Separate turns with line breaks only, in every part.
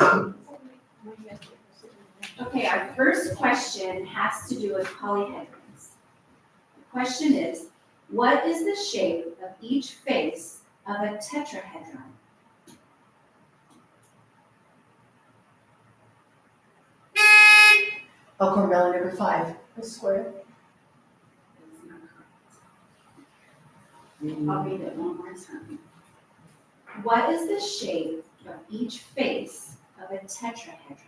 Okay, our first question has to do with polyhedrons. The question is, what is the shape of each face of a tetrahedron?
Elkhorn Valley number 5.
A square.
That is not correct. I'll read it one more time. What is the shape of each face of a tetrahedron?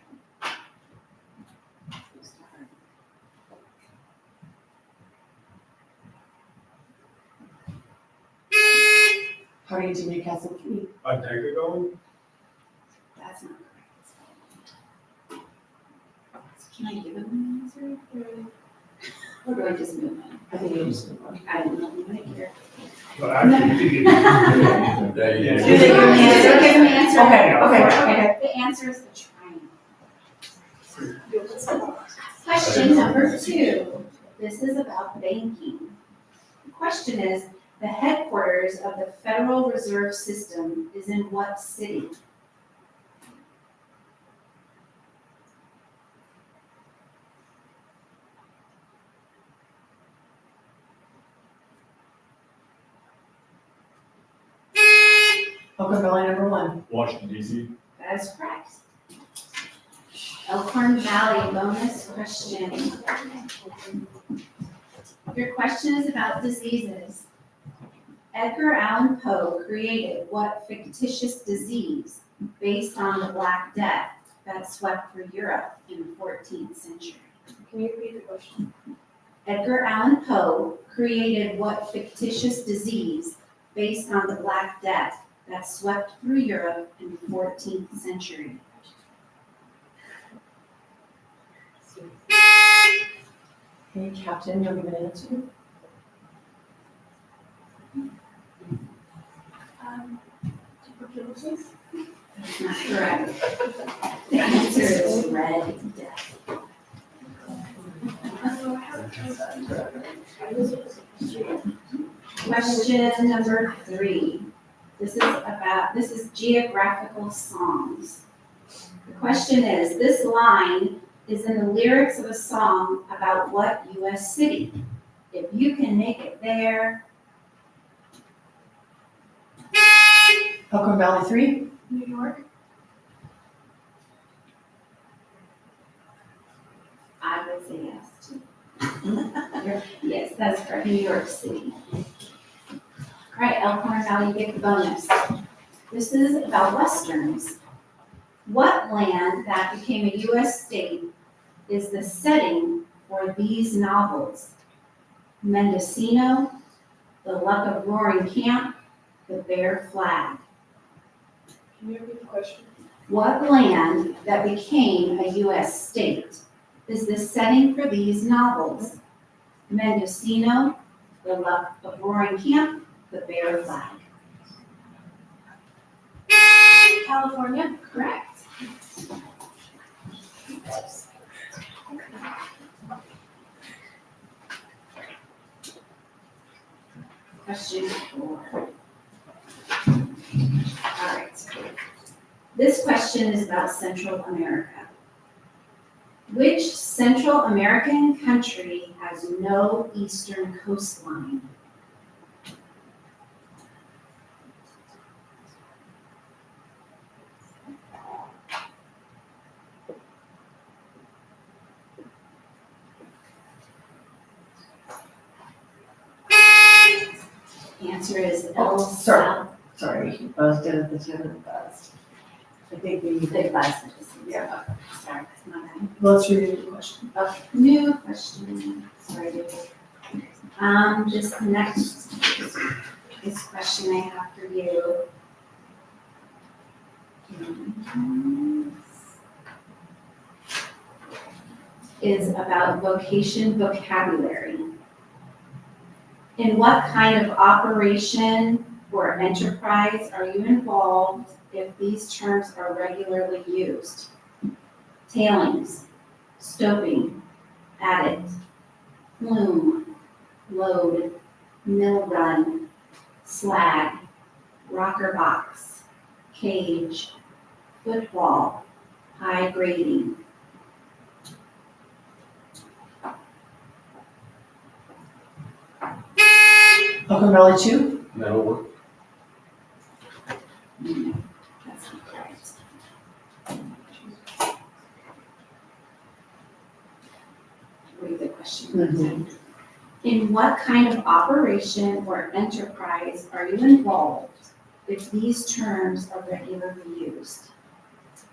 Harding to Newcastle 3.
A decagon?
That's not correct. Can I give him an answer? Or do I just move on?
I think you just move on.
I don't know, I'm not here.
But actually, you
Do they give me an answer? Give me an answer?
Okay.
The answer is the triangle. Question number 2. This is about banking. The question is, the headquarters of the Federal Reserve System is in what city?
Elkhorn Valley number 1.
Washington DC.
That is correct. Elkhorn Valley bonus question. Your question is about diseases. Edgar Allan Poe created what fictitious disease based on the Black Death that swept through Europe in the 14th century?
Can you repeat the question?
Edgar Allan Poe created what fictitious disease based on the Black Death that swept through Europe in the 14th century?
Okay, Captain, you'll give an answer.
Tuberculosis?
That's not correct. The answer is Red Death. Question number 3. This is geographical songs. The question is, this line is in the lyrics of a song about what U.S. city? If you can make it there.
Elkhorn Valley 3.
New York?
I would say yes too. Yes, that's correct, New York City. All right, Elkhorn Valley, you get the bonus. This is about westerns. What land that became a U.S. state is the setting for these novels? Mendocino, The Luck of Roaring Camp, The Bear Flag.
Can you repeat the question?
What land that became a U.S. state is the setting for these novels? Mendocino, The Luck of Roaring Camp, The Bear Flag.
California?
Correct. Question 4. All right. This question is about Central America. Which Central American country has no eastern coastline? The answer is El Salvador.
Sorry, I was doing the 10 fast. I think we need
The
to.
advice.
Yeah.
Sorry, my bad.
Let's read the question.
Okay, new question. Sorry, David. This next, this question I have for you. Is about vocation vocabulary. In what kind of operation or enterprise are you involved if these terms are regularly used? Tailings, stoping, adit, plume, load, mill run, slag, rocker box, cage, footwall, high grading.
Oakland Valley 2?
That'll work.
That's not correct. Read the question. In what kind of operation or enterprise are you involved if these terms are regularly used?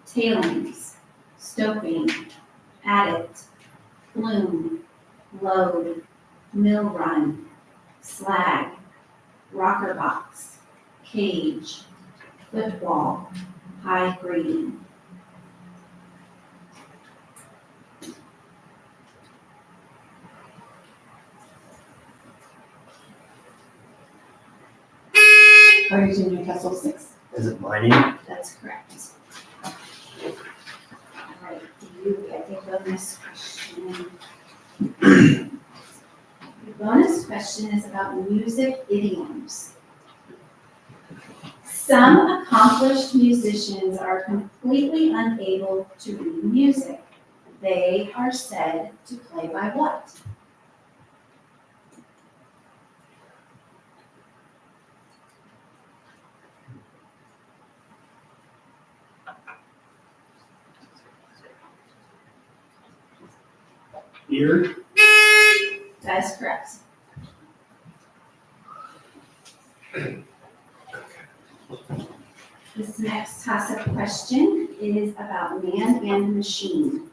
Tailings, stoping, adit, flume, load, mill run, slag, rocker box, cage, footwall, high grading.
Are you using Newcastle 6?
Is it mining?
That's correct. All right, do you get the bonus question? The bonus question is about music idioms. Some accomplished musicians are completely unable to read music. They are said to play by what?
Ear?
That is correct. This next toss-up question is about man and machine.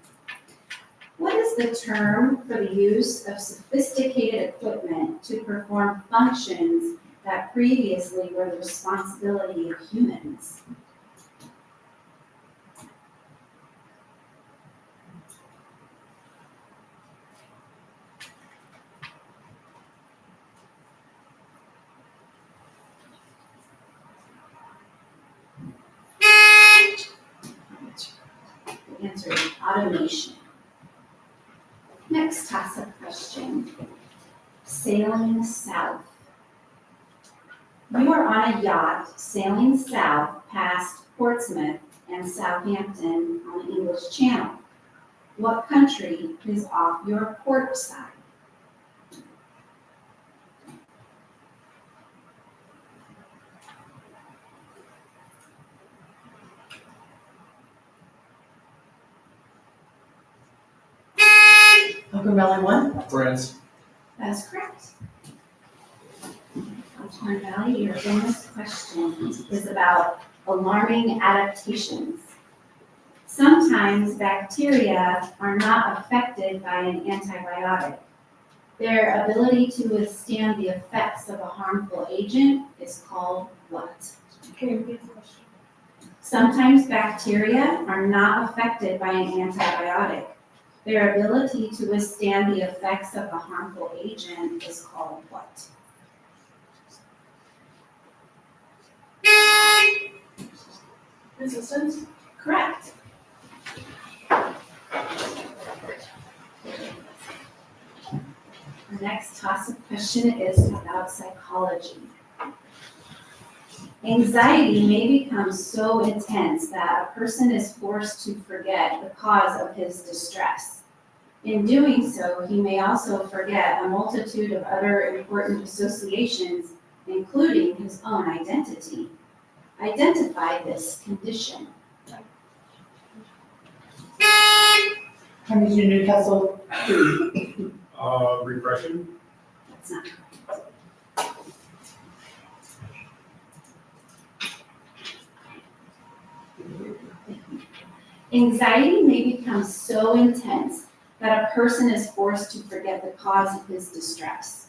What is the term for the use of sophisticated equipment to perform functions that previously were the responsibility of humans? The answer is automation. Next toss-up question. Sailing south. You are on a yacht sailing south past Portsmouth and Southampton on the English Channel. What country is off your port side?
Oakland Valley 1?
France.
That is correct. Alcorn Valley, your bonus question is about alarming adaptations. Sometimes bacteria are not affected by an antibiotic. Their ability to withstand the effects of a harmful agent is called what?
Can you repeat the question?
Sometimes bacteria are not affected by an antibiotic. Their ability to withstand the effects of a harmful agent is called what?
Resistance?
Correct. The next toss-up question is about psychology. Anxiety may become so intense that a person is forced to forget the cause of his distress. In doing so, he may also forget a multitude of other important associations, including his own identity. Identify this condition.
I'm using Newcastle 3.
Repression?
That's not correct. Anxiety may become so intense that a person is forced to forget the cause of his distress.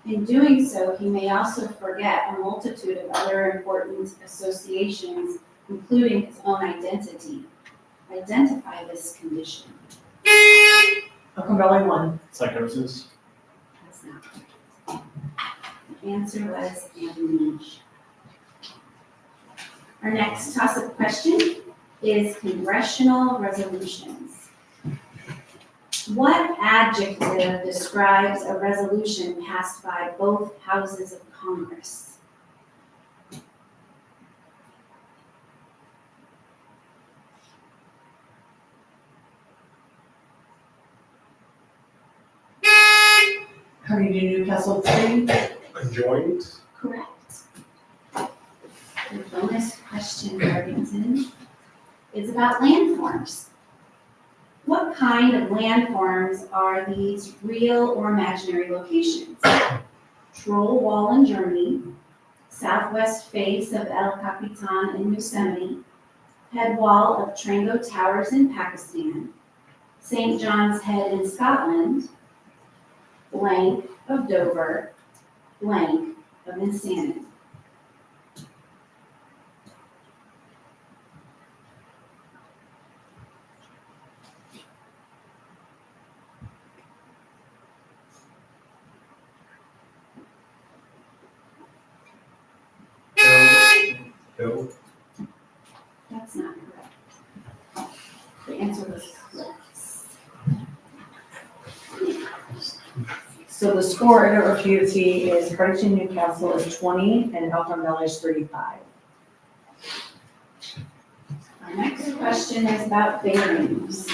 In doing so, he may also forget a multitude of other important associations, including his own identity. Identify this condition.
Oakland Valley 1.
Psychosis?
That's not correct. The answer was amnesia. Our next toss-up question is congressional resolutions. What adjective describes a resolution passed by both houses of Congress?
Coming to Newcastle 3.
Adjoint.
Correct. The bonus question, Darlington, is about landforms. What kind of landforms are these real or imaginary locations? Troll Wall in Germany, southwest face of El Capitan in Yosemite, head wall of Trango Towers in Pakistan, St. John's Head in Scotland, blank of Dover, blank of Insanity.
Hill.
That's not correct. The answer was correct.
So the score in our FUT is Hardington Newcastle is 20 and Elkhorn Valley is 35.
Our next question is about bearings.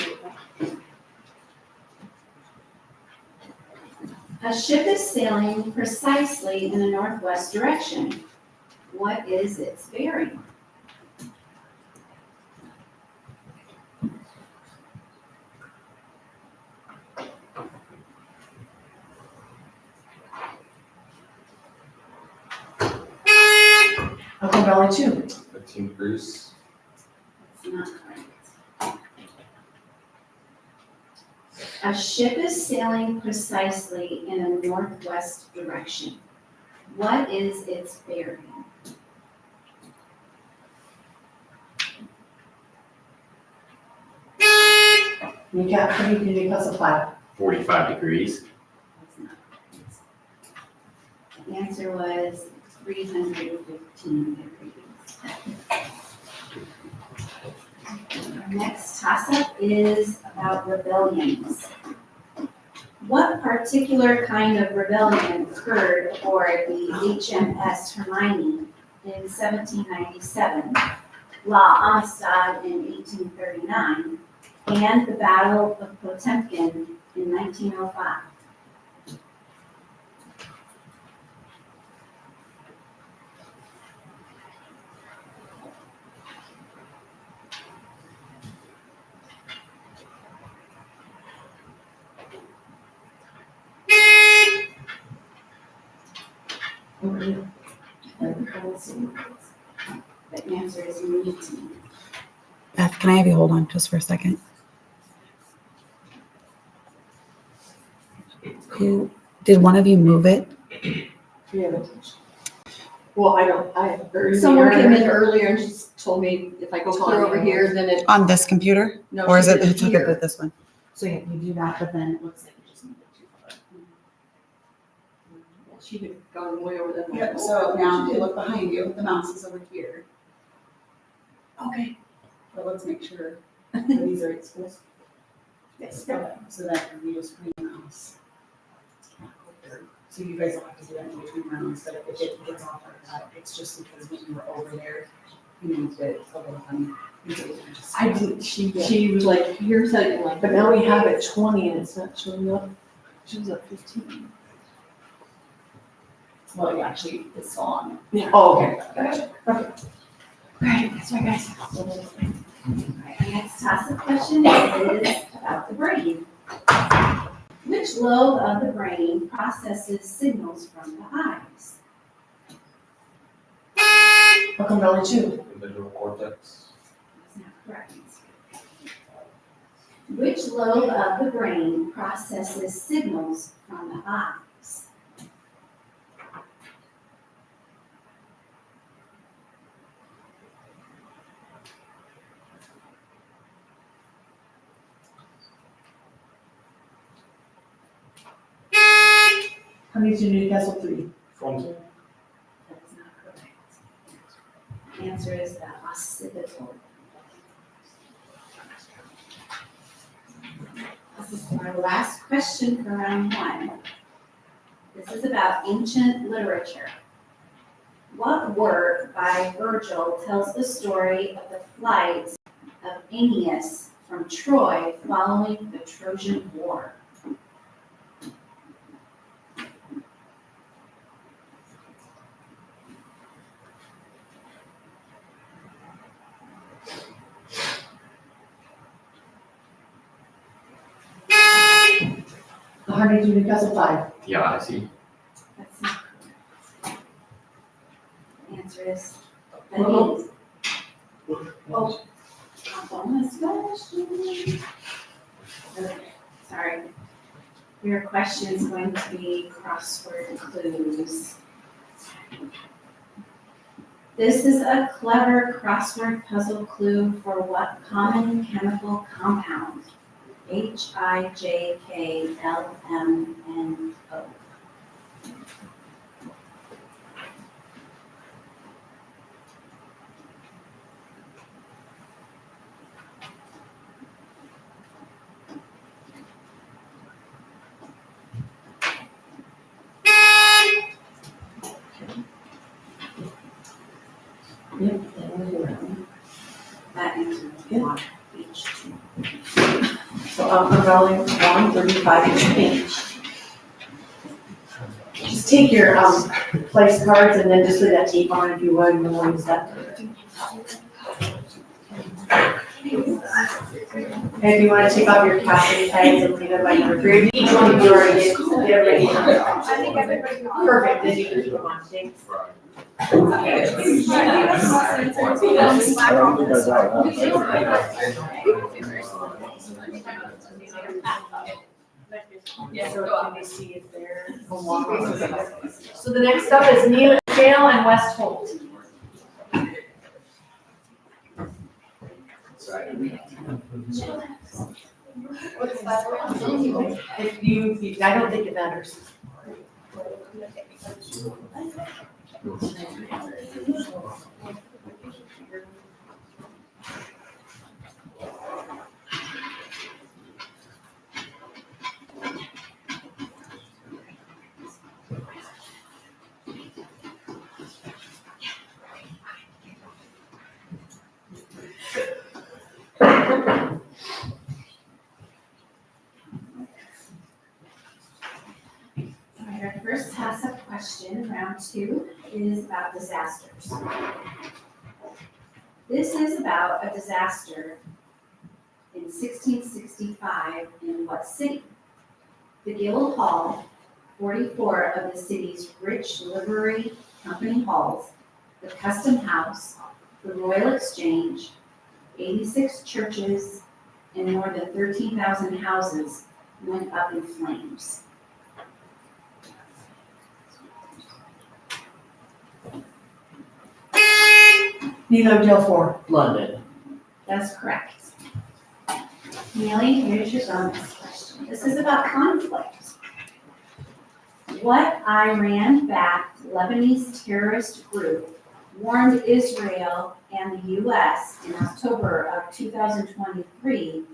A ship is sailing precisely in the northwest direction. What is its bearing?
Elkhorn Valley 2.
15 degrees.
That's not correct. A ship is sailing precisely in a northwest direction. What is its bearing?
Coming to Newcastle 5.
45 degrees.
That's not correct. The answer was 315 degrees. Our next toss-up is about rebellions. What particular kind of rebellion occurred aboard the HMS Hermione in 1797, La Amistad in 1839, and the Battle of Potemkin in 1905? The answer is mutiny.
Beth, can I have you hold on just for a second? Did one of you move it?
Well, I haven't heard.
Someone came in earlier and just told me if I go clear over here, then it,
On this computer?
no,
Or is
she
it
did
who took it to
here.
this one?
So yeah, you do that, but then it looks like you just moved it too far.
She had gone way over there.
Yep, so now if you look behind you, the mouse is over here.
Okay.
But let's make sure that these are exposed.
Yes.
Okay, so that you just bring the mouse. So you guys don't have to do that in between rounds, but if it gets off like that, it's just because when you were over there, you moved it a little funny. And so you can just-
I did, she was like, here's how you like.
But now we have it 20 and it's not showing up. It shows up 15.
Well, you actually, it's still on.
Oh, okay.
Gotcha.
Right, that's right, guys. Right, our next toss-up question is about the brain. Which lobe of the brain processes signals from the eyes?
Elkhorn Valley 2.
The visual cortex.
That's not correct. Which lobe of the brain processes signals from the eyes?
Coming to Newcastle 3.
Frontal.
That is not correct. The answer is the occipital. This is our last question for round one. This is about ancient literature. What work by Virgil tells the story of the flight of Aeneas from Troy following the Trojan War?
Huntington Newcastle 5.
The Odyssey.
That's not correct. The answer is
Well,
Oh, bonus question. Okay, sorry. Your question is going to be crossword clues. This is a clever crossword puzzle clue for what common chemical compound? HIJKLMNO. That answer is water, H2.
So Elkhorn Valley, 135 each. Just take your place cards and then just put that tape on if you would, and we'll use that. And if you want to take off your captain tags and leave it by number 3, each one of you already get ready.
I think everybody knows.
Perfect, then you can put them on, thanks.
Yes,
So
go
let me see if they're along. So the next up is Neil Jail and West Holt.
What's that?
If you, I don't think it matters.
All right, our first toss-up question, round 2, is about disasters. This is about a disaster in 1665 in what city? The Guildhall, 44 of the city's rich livery company halls, the Custom House, the Royal Exchange, 86 churches, and more than 13,000 houses went up in flames.
Neil Jail 4.
London.
That's correct. Neely, here's your bonus question. This is about conflict. What Iran-backed Lebanese terrorist group warned Israel and the U.S. in October of 2023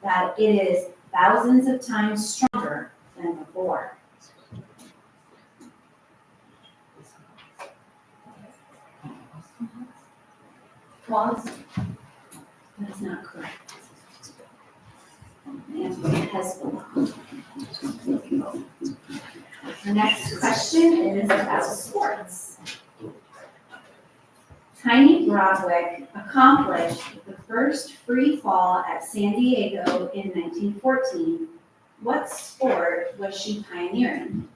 that it is thousands of times stronger than before?
Clause.
That is not correct. The answer is Hezbollah. The next question is about sports. Tiny Broadwick accomplished the first free fall at San Diego in 1914. What sport was she pioneering?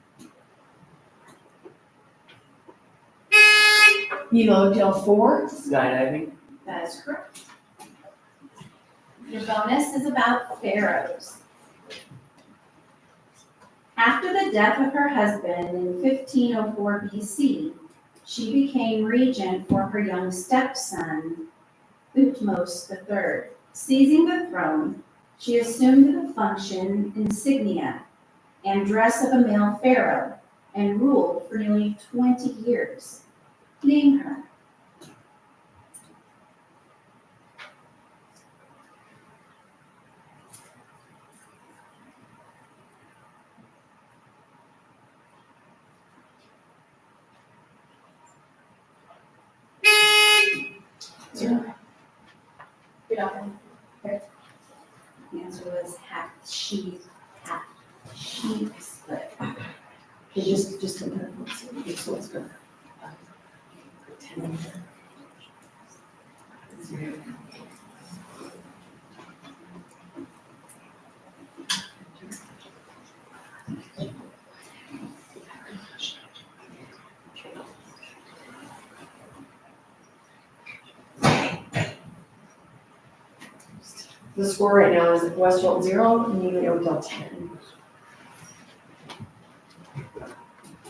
Neil Jail 4.
Skydiving.
That is correct. Your bonus is about pharaohs. After the death of her husband in 1504 BC, she became regent for her young stepson, Thutmose III. Seizing the throne, she assumed the function, insignia, and dress of a male pharaoh and ruled for nearly 20 years. Name her.
Get out there.
The answer was Hatshepsut.
Okay, just a minute. So it's good. The score right now is Westfield 0, Neely Oakdale 10.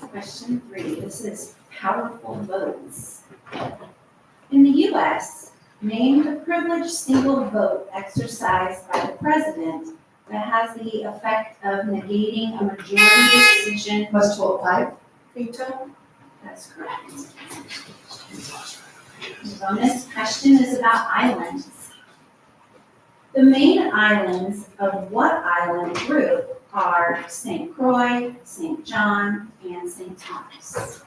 Question 3, this is powerful votes. In the US, name the privileged single vote exercised by the president that has the effect of negating a majority decision.
Westfield 5.
Veto?
That's correct. The bonus question is about islands. The main islands of what island group are St. Croix, St. John, and St. Thomas?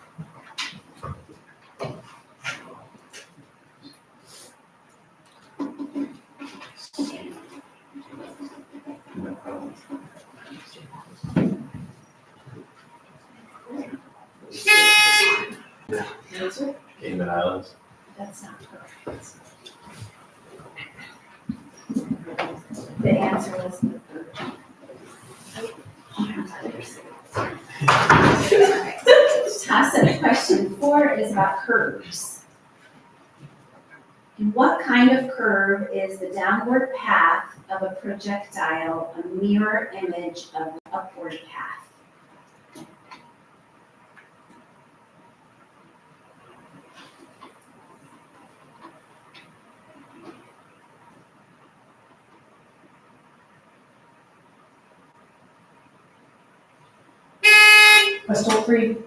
Cayman Islands.
That's not correct. The answer was the Virgin. Toss-up question 4 is about curves. In what kind of curve is the downward path of a projectile a mirror image of the upward path?
Westfield 3.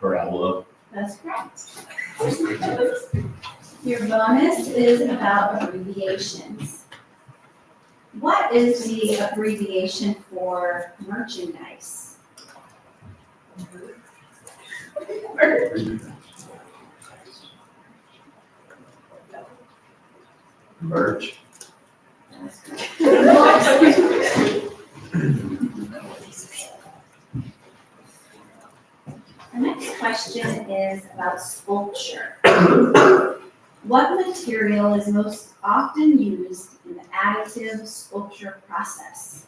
Parabola.
That's correct. Your bonus is about abbreviations. What is the abbreviation for merchandise?
Merge.
That's correct. The next question is about sculpture. What material is most often used in the additive sculpture process?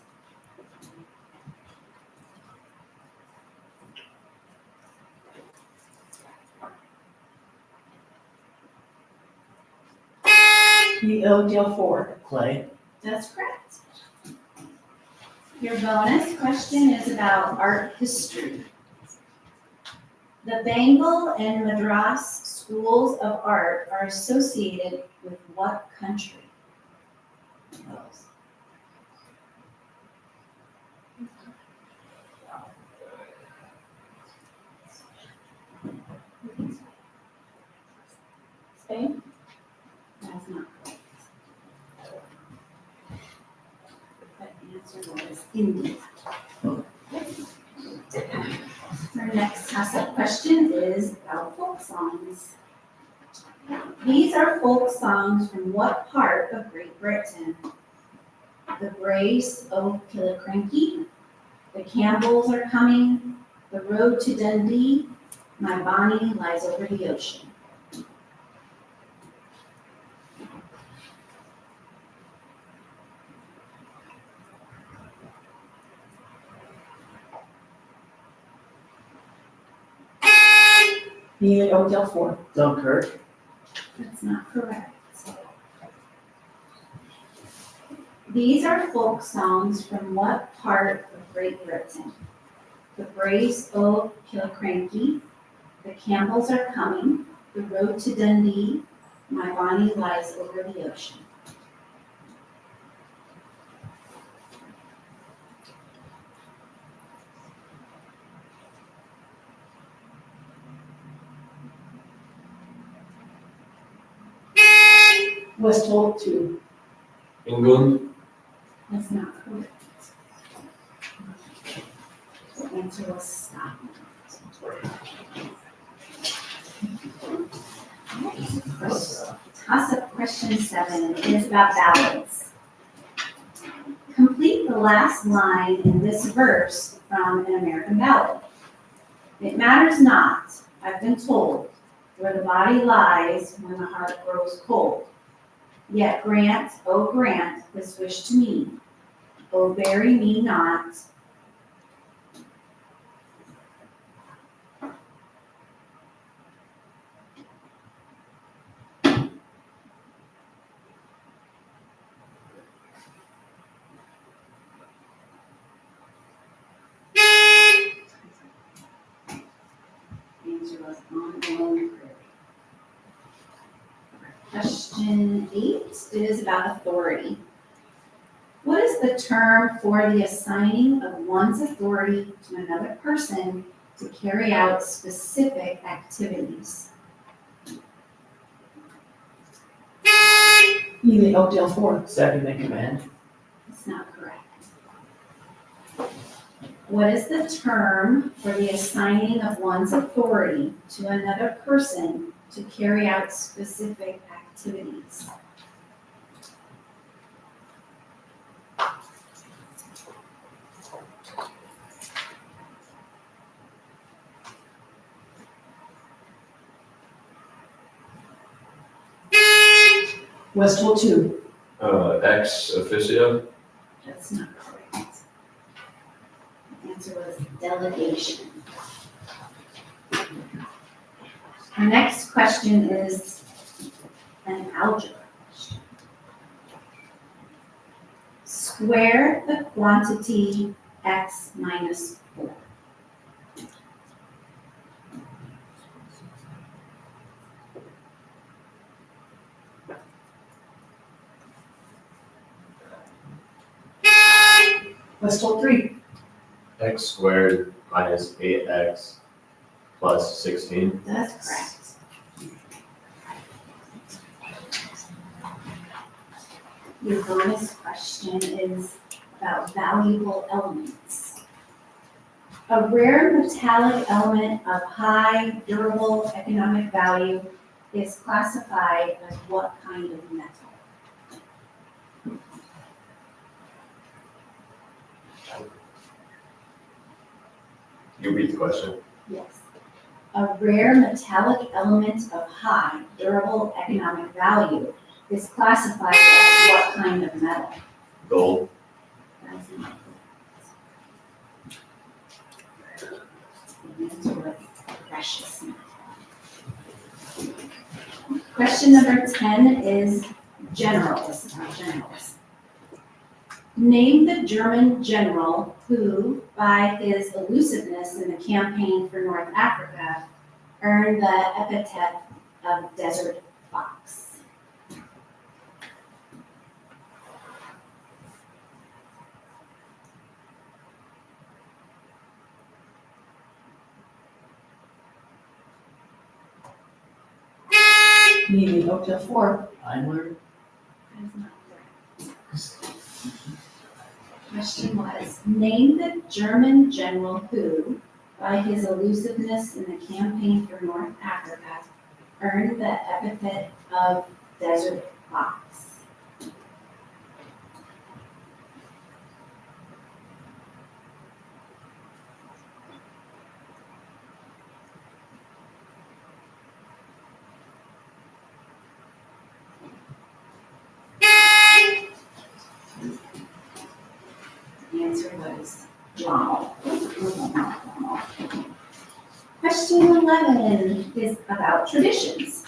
Neely Oakdale 4.
Clay.
That's correct. Your bonus question is about art history. The Bengal and Madras schools of art are associated with what country? Spain? That's not correct. The answer was India. Our next toss-up question is about folk songs. These are folk songs from what part of Great Britain? The Brace o' Killicranky, The Campbells Are Coming, The Road to Dundee, My Bonnie Lies Over the Ocean.
Neely Oakdale 4.
Dunkirk.
That's not correct. These are folk songs from what part of Great Britain? The Brace o' Killicranky, The Campbells Are Coming, The Road to Dundee, My Bonnie Lies Over the Ocean.
Westfield 2.
England.
That's not correct. The answer was Scotland. Toss-up question 7 is about ballads. Complete the last line in this verse from an American ballad. It matters not, I've been told, where the body lies when the heart grows cold. Yet grant, oh grant, this wish to me. Oh bury me not. answer was on a lone prairie. Question 8 is about authority. What is the term for the assigning of one's authority to another person to carry out specific activities?
You need Oakdale 4.
Second in command.
That's not correct. What is the term for the assigning of one's authority to another person to carry out specific activities?
Westwood 2.
Ex officio.
That's not correct. The answer was delegation. Our next question is an algebra question. Square the quantity x minus 4.
Westwood 3.
X squared minus 8x plus 16.
That's correct. Your bonus question is about valuable elements. A rare metallic element of high durable economic value is classified as what kind of metal?
You read the question.
Yes. A rare metallic element of high durable economic value is classified as what kind of metal?
Gold.
That's not correct. The answer was precious metal. Question number 10 is generals, our generals. Name the German general who, by his elusiveness in the campaign for North Africa, earned the epithet of Desert Fox.
You need Oakdale 4.
Daimler.
That is not correct. Question was, name the German general who, by his elusiveness in the campaign for North Africa, earned the epithet of Desert Fox. The answer was Rommel. Question 11 is about traditions.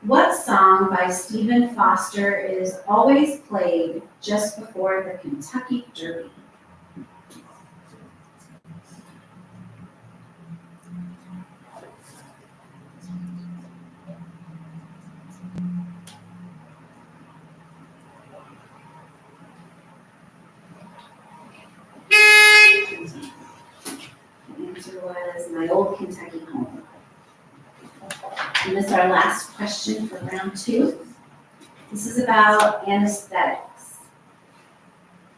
What song by Stephen Foster is always played just before the Kentucky Derby? The answer was My Old Kentucky Home. And this is our last question for round 2. This is about anesthetics.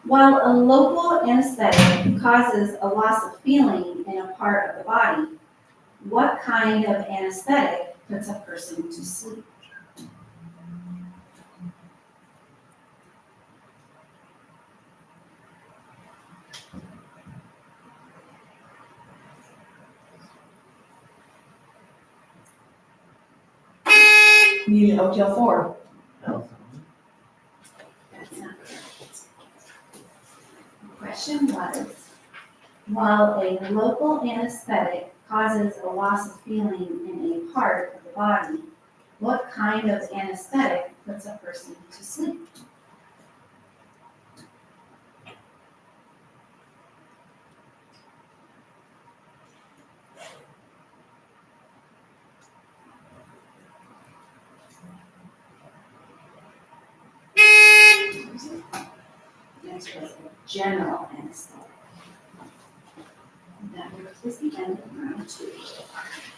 While a local anesthetic causes a loss of feeling in a part of the body, what kind of anesthetic puts a person to sleep?
You need Oakdale 4.
That's not correct. The question was, while a local anesthetic causes a loss of feeling in a part of the body, what kind of anesthetic puts a person to sleep? Next was a general anesthetic. That was the end of round 2.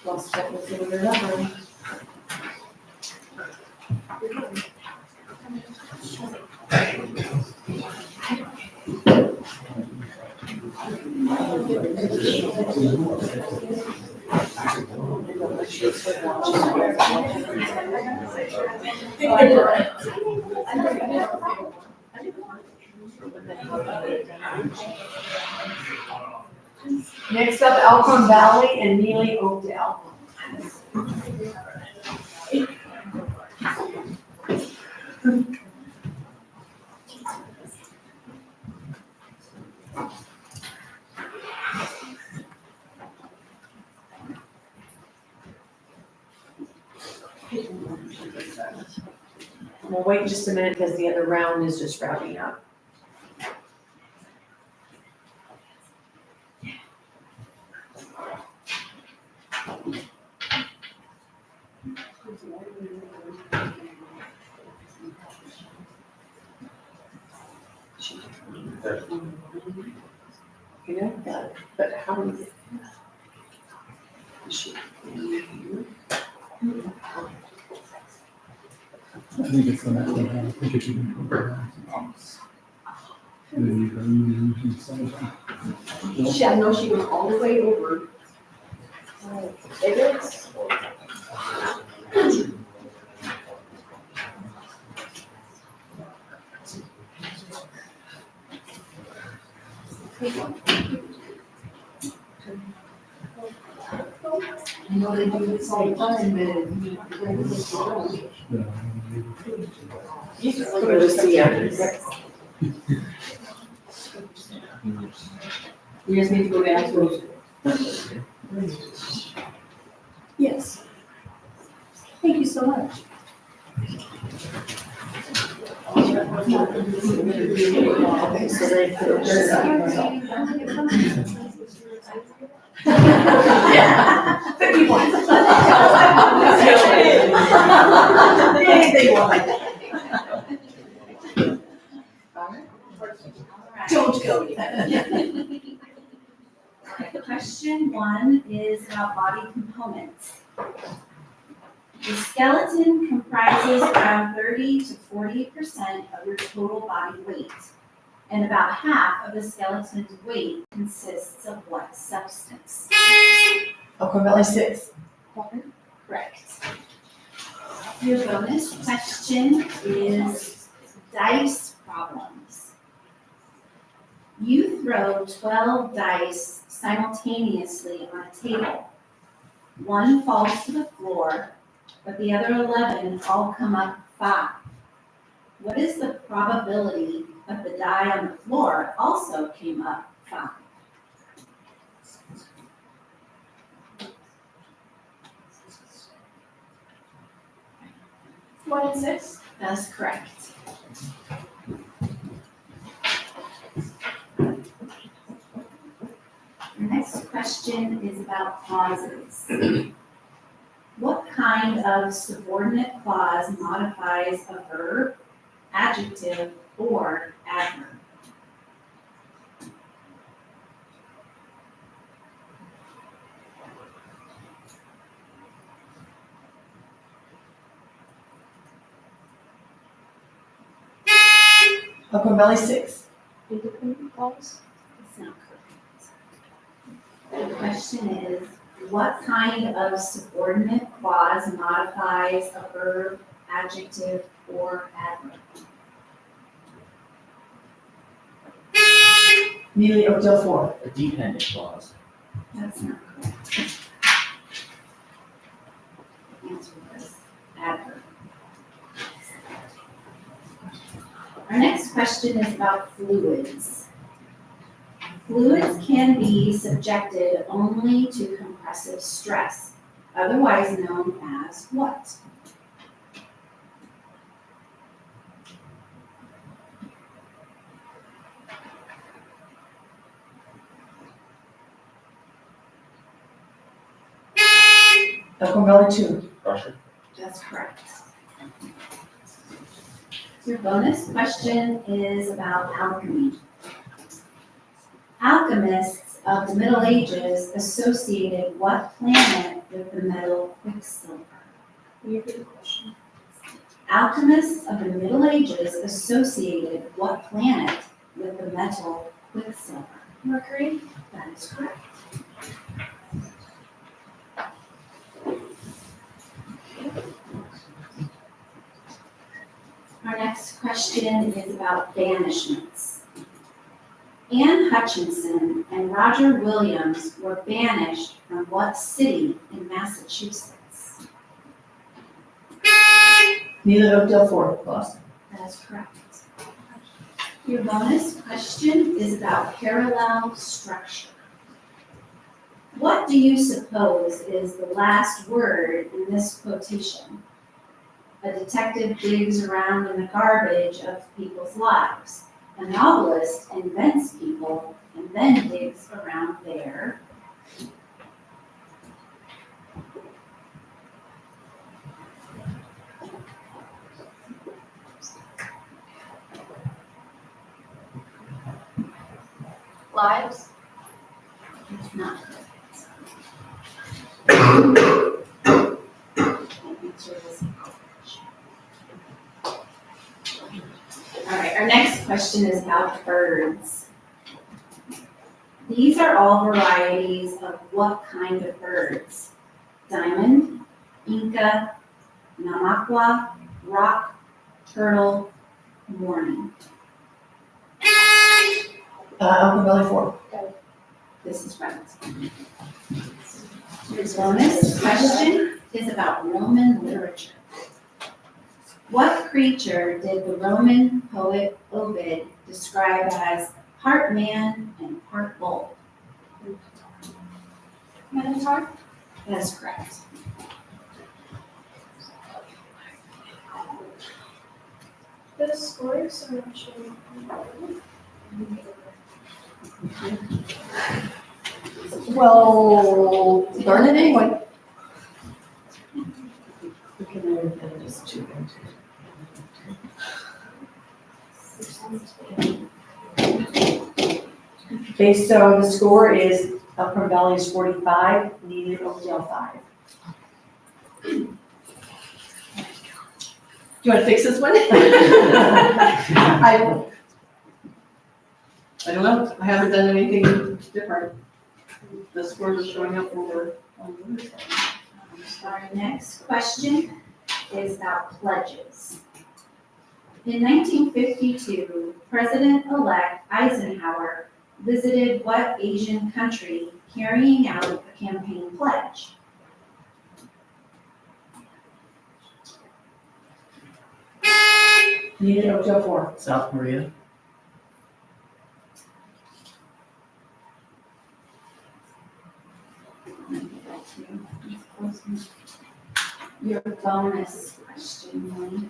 Let's check this order up, early. Next up, Elkhorn Valley and Neely Oakdale. We'll wait just a minute because the other round is just wrapping up. Yeah, got it. But how do we?
I think it's the next one. I think if you can put it down. Then you can use the same thing.
I know she was all the way over. It is. I know they do this all the time, but
Yeah.
We're gonna see after.
We just need to go down to.
Yes. Thank you so much. Okay, so they put Yeah. 50 points. Anything more like that. Don't go yet.
Question 1 is about body components. The skeleton comprises around 30 to 40% of your total body weight, and about half of the skeleton's weight consists of what substance?
Elkhorn Valley 6.
Correct. Your bonus question is dice problems. You throw 12 dice simultaneously on a table. One falls to the floor, but the other 11 all come up 5. What is the probability of the die on the floor also came up 5?
One and six.
That's correct. Your next question is about clauses. What kind of subordinate clause modifies a verb, adjective, or adverb?
Elkhorn Valley 6.
Independent clause.
That's not correct. The question is, what kind of subordinate clause modifies a verb, adjective, or adverb?
Neely Oakdale 4.
A dependent clause.
That's not correct. The answer was adverb. Our next question is about fluids. Fluids can be subjected only to compressive stress, otherwise known as what?
Elkhorn Valley 2.
Pressure.
That's correct. Your bonus question is about alchemy. Alchemists of the Middle Ages associated what planet with the metal quicksilver?
Can you repeat the question?
Alchemists of the Middle Ages associated what planet with the metal quicksilver?
Mercury?
That is correct. Our next question is about banishments. Anne Hutchinson and Roger Williams were banished from what city in Massachusetts?
Neither Oakdale 4, Boston.
That is correct. Your bonus question is about parallel structure. What do you suppose is the last word in this quotation? A detective digs around in the garbage of people's lives. A novelist invents people and then digs around there.
Lives?
It's not correct. All right, our next question is about birds. These are all varieties of what kind of birds? Diamond, Inca, Namaqua, rock, turtle, mourning.
Elkhorn Valley 4.
This is right. Your bonus question is about Roman literature. What creature did the Roman poet Ovid describe as part man and part bull?
Minotaur?
That is correct.
The scores are actually.
Well, darn it anyway.
Okay, so the score is Elkhorn Valley is 45, Neither Oakdale 5.
Do you want to fix this one? I don't know. I haven't done anything different. The scores are showing up over on the other side.
Our next question is about pledges. In 1952, President-elect Eisenhower visited what Asian country carrying out a campaign pledge?
Neither Oakdale 4.
South Korea.
Your bonus question, Molly,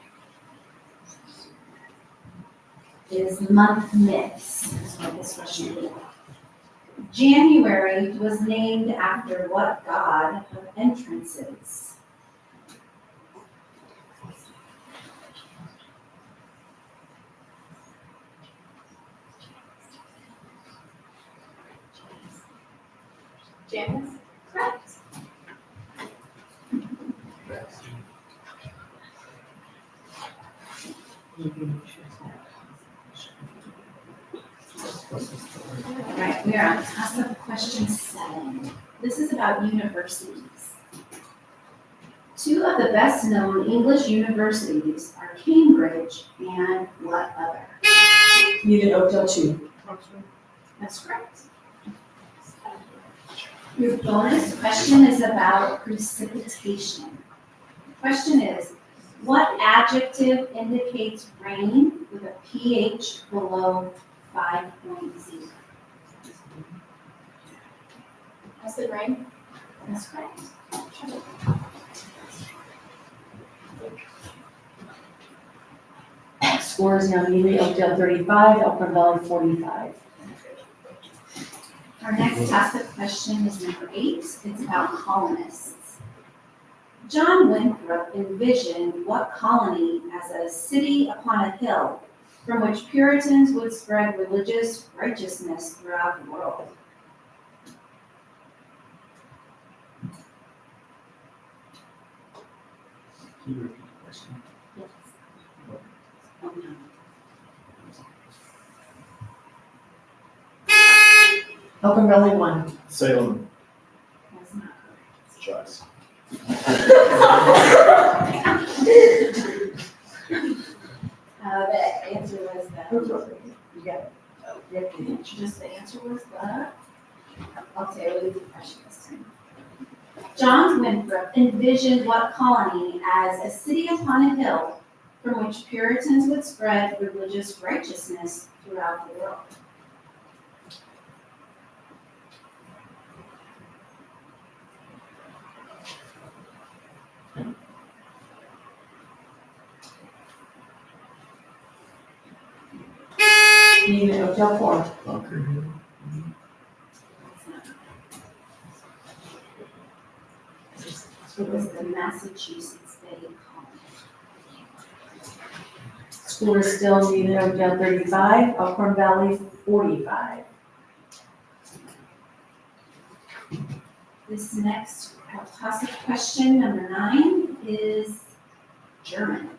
is month myths. That's what this question is. January was named after what god of entrances?
Janus?
Correct. All right, we are on toss-up question 7. This is about universities. Two of the best-known English universities are Cambridge and what other?
Neither Oakdale 2.
That's correct. Your bonus question is about precipitation. The question is, what adjective indicates rain with a pH below 5.0?
Acid rain?
That's correct.
Scores now Neither Oakdale 35, Elkhorn Valley 45.
Our next toss-up question is number 8. It's about colonists. John Winthrop envisioned what colony as a city upon a hill from which Puritans would spread religious righteousness throughout the world.
Can you repeat the question?
Elkhorn Valley 1.
Salem.
That's not
Shucks.
the answer was
You got it.
just the answer was the, I'll say it was the question this time. John Winthrop envisioned what colony as a city upon a hill from which Puritans would spread religious righteousness throughout the world.
Need a hotel 4.
It was the Massachusetts Bay Colony.
School is still needed hotel 35, Elkhorn Valley 45.
This next toss-up question, number 9, is German.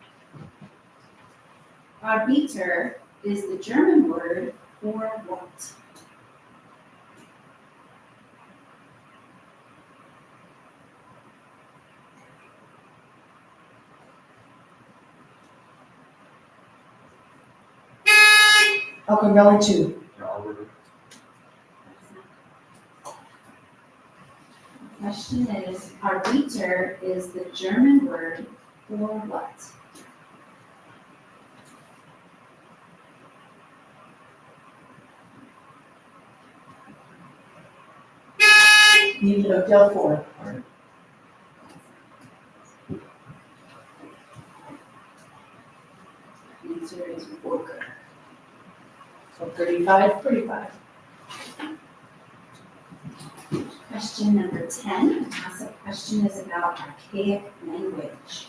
Arbiter is the German word for what?
Elkhorn Valley 2.
Question is, Arbiter is the German word for what?
Need a hotel 4.
Answer is worker.
So 35.
Question number 10, the toss-up question is about archaic language.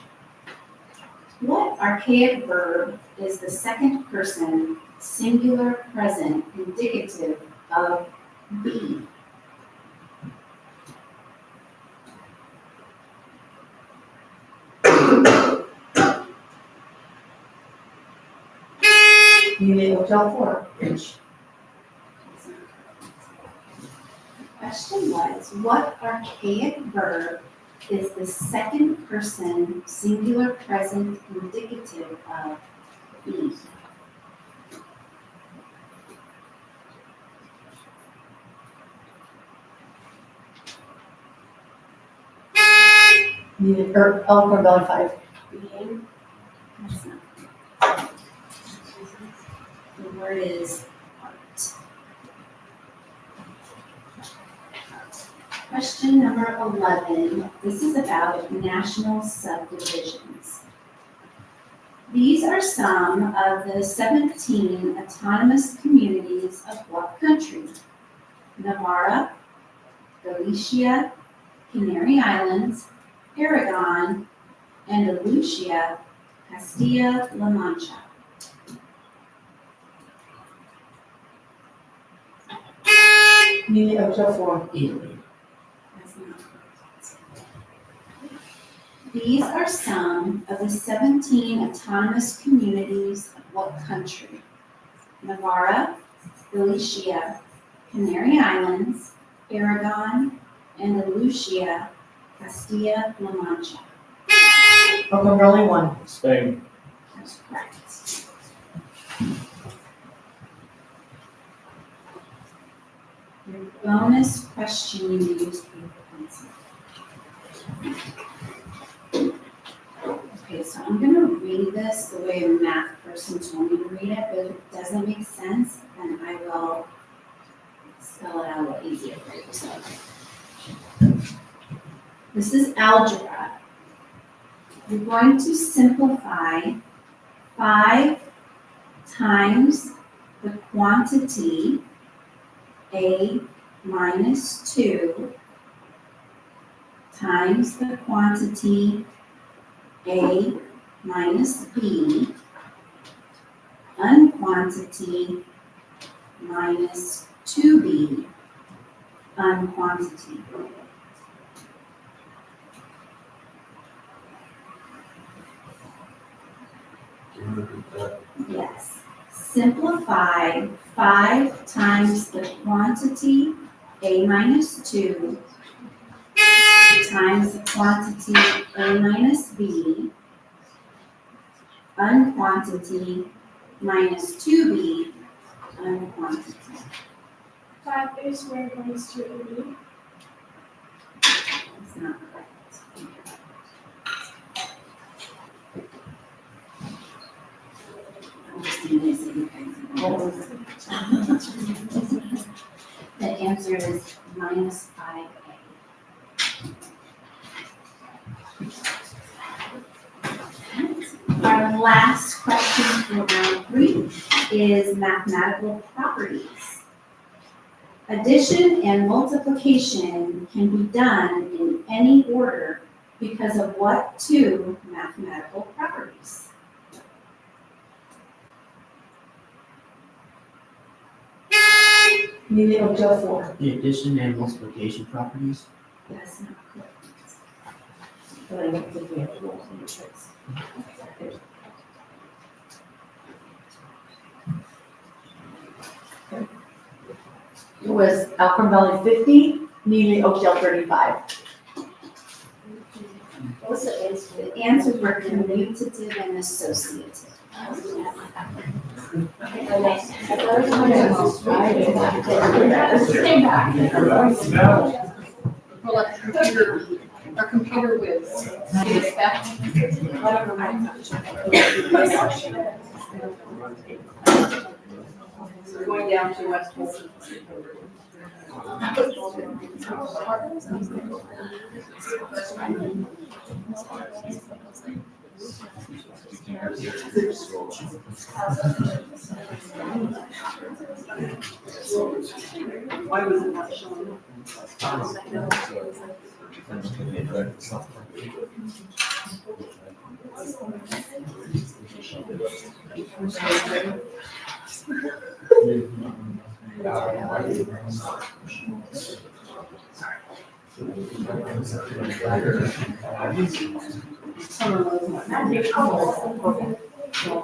What archaic verb is the second person singular present indicative of be?
Need a hotel 4.
Question was, what archaic verb is the second person singular present indicative of be?
Need a Elkhorn Valley 5.
Being? That's not. The word is art. Question number 11. This is about national subdivisions. These are some of the 17 autonomous communities of what country? Navarra, Galicia, Canary Islands, Aragon, Andalusia, Castilla-La Mancha.
Need a hotel 4.
That's not correct. These are some of the 17 autonomous communities of what country? Navarra, Galicia, Canary Islands, Aragon, Andalusia, Castilla-La Mancha.
Elkhorn Valley 1.
Spain.
That's correct. Your bonus question, you use paper pencil. Okay, so I'm gonna read this the way a math person told me to read it, but if it doesn't make sense, then I will spell it out a little easier for you. So, this is algebra. You're going to simplify 5 times the quantity A minus 2 times the quantity A minus B, unquantity minus 2B, unquantity. Yes. Simplify 5 times the quantity A minus 2 times the quantity A minus B, unquantity minus 2B, unquantity.
5A squared minus 2AB.
That's not correct. I'm just missing things. The answer is minus 5A. Our last question for round 3 is mathematical properties. Addition and multiplication can be done in any order because of what 2 mathematical properties?
Neely Oakdale 4.
The addition and multiplication properties.
That's not correct.
But I don't think we have to roll the matrix. It was Elkhorn Valley 50, Neely Oakdale 35.
What's the answer?
The answers were commutative and associative.
Well, our computer whiz. You expect? So we're going down to West Wilson. Why was it not showing?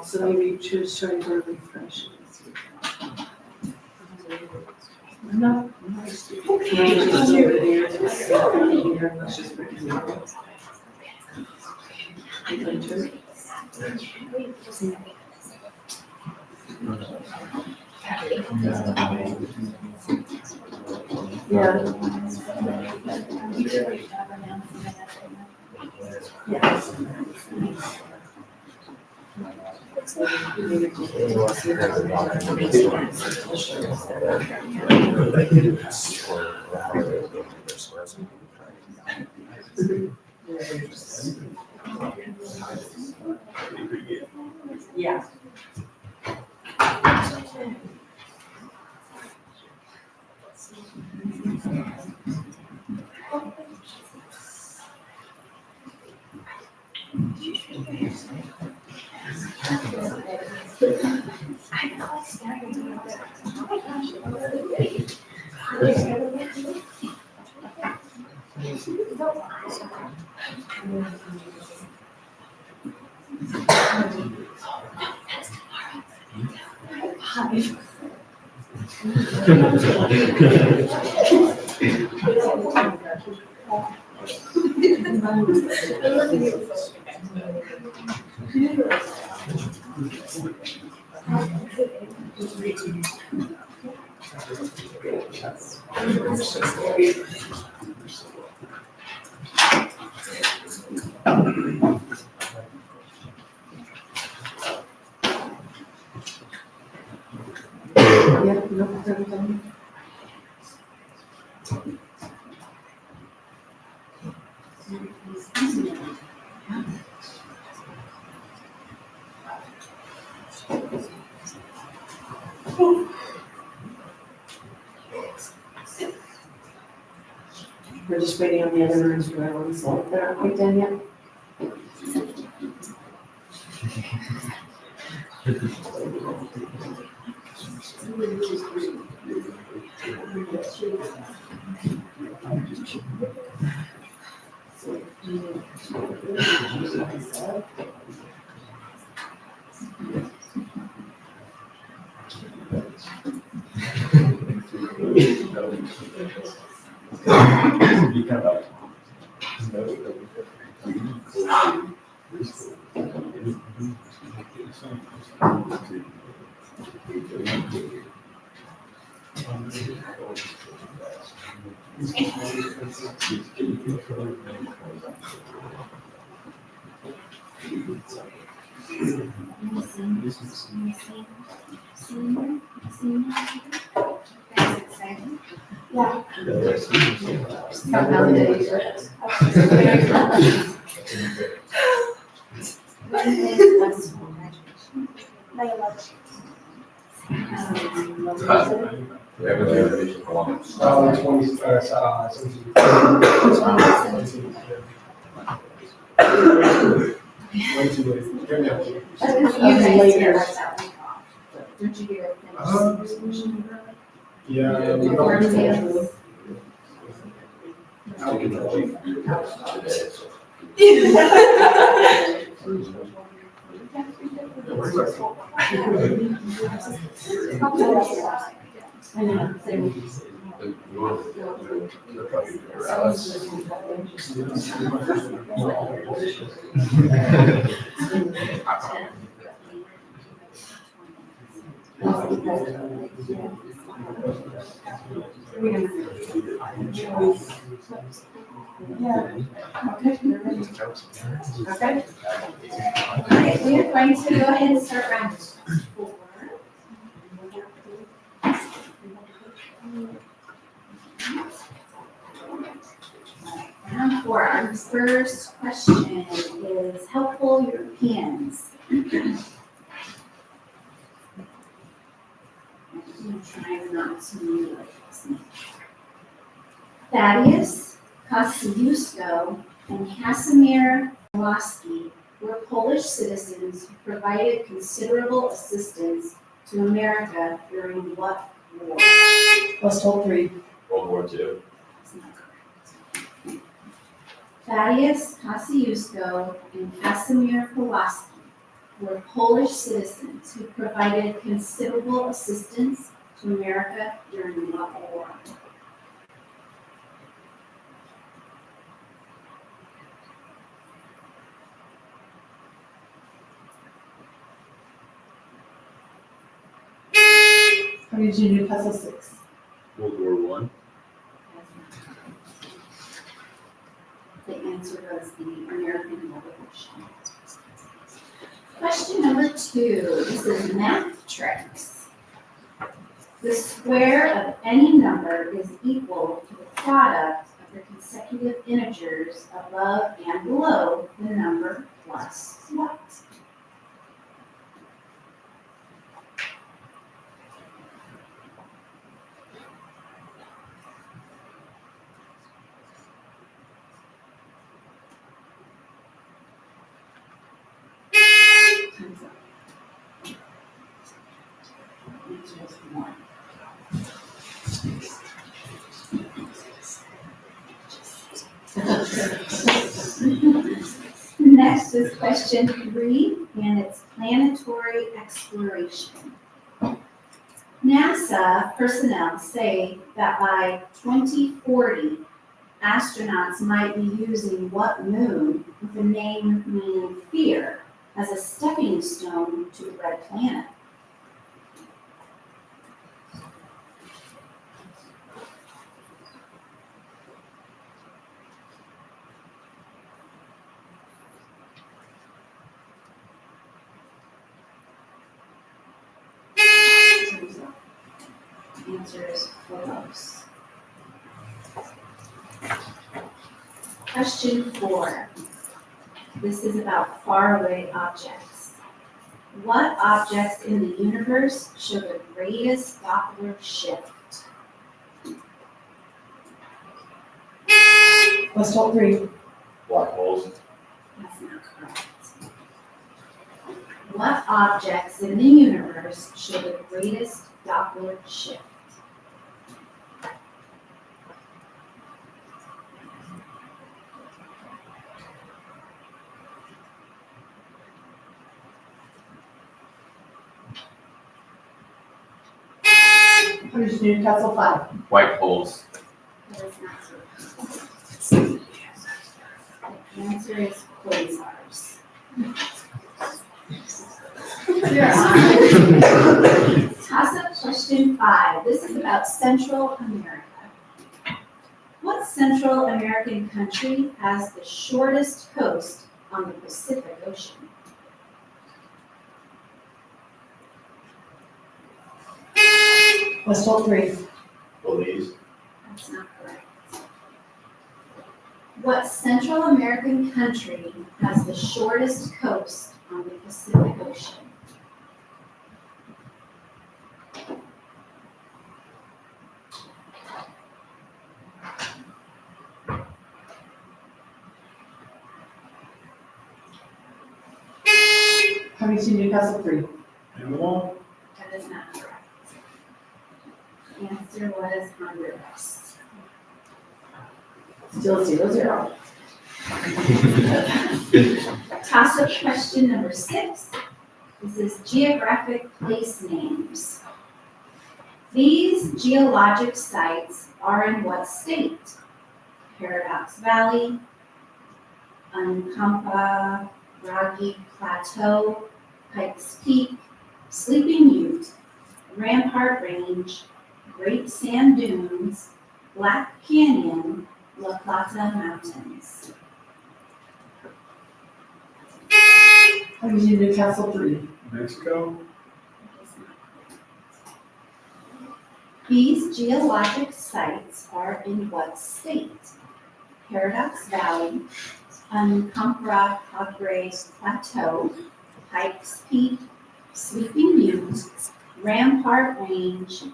So maybe choose showing the refresh. No. Yeah. Yeah.
We're just waiting on the other rooms to go on, so they're not quite done yet.
That's exciting.
Count down the days,
When is high school graduation?
May 11th.
We have a graduation for one.
20, 17. Way too late. Give me a-
You guys
later.
get like that week off. Don't you get a finish?
Yeah. we
Before
don't-
exams.
I know, same.
Okay. All right, we are going to go ahead and start round 4. Round 4, our first question is helpful Europeans. I'm trying not to mute this. Thaddeus Kosciuszko and Casimir Pulaski were Polish citizens who provided considerable assistance to America during what war?
Let's hold 3.
World War II.
That's not correct. Thaddeus Kosciuszko and Casimir Pulaski were Polish citizens who provided considerable assistance to America during what war?
How did you do puzzle 6?
World War I.
The answer was the American Revolution. Question number 2, this is math tricks. The square of any number is equal to the product of the consecutive integers above and below the number plus what? Time's up. Answer is 1. Next is question 3, and it's planetary exploration. NASA personnel say that by 2040, astronauts might be using what moon with a name meaning fear as a stepping stone to the red planet? Answer is Phobos. Question 4. This is about faraway objects. What objects in the universe show the greatest Doppler shift?
West Holt 3.
Black holes.
That's not correct. What objects in the universe show the greatest Doppler shift?
Harwich Newcastle 5.
White holes.
That is not correct. The answer is quasars. You're on. Toss-up question 5. This is about Central America. What Central American country has the shortest coast on the Pacific Ocean?
West Holt 3.
Belize.
That's not correct. What Central American country has the shortest coast on the Pacific Ocean?
Harwich Newcastle 3.
Panama?
That is not correct. The answer was Honduras.
Still 0-0.
Toss-up question number 6. This is geographic place names. These geologic sites are in what state? Paradox Valley, Uncompahgre Plateau, Pikes Peak, Sleeping Ute, Rampart Range, Great Sand Dunes, Black Canyon, La Plata Mountains.
Harwich Newcastle 3.
Mexico?
These geologic sites are in what state? Paradox Valley, Uncompahgre Plateau, Pikes Peak, Sleeping Ute, Rampart Range,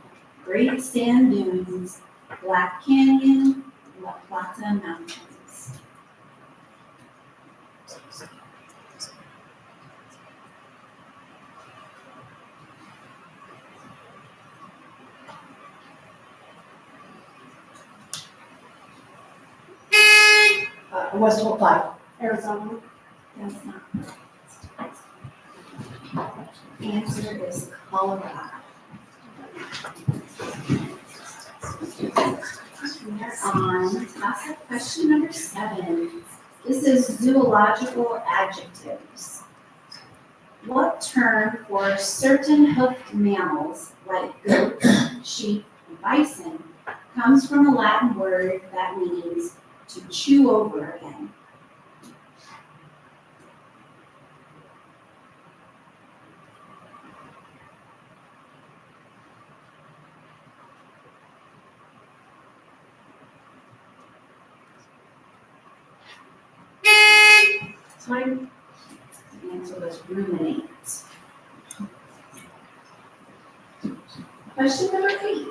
Great Sand Dunes, Black Canyon, La Plata Mountains.
West Holt 5.
Arizona.
That's not correct. Answer is Colorado. We are on toss-up question number 7. This is zoological adjectives. What term for certain hoofed mammals like goat, sheep, and bison comes from a Latin word that means to chew over again?
Time.
The answer was ruminate. Question number 8.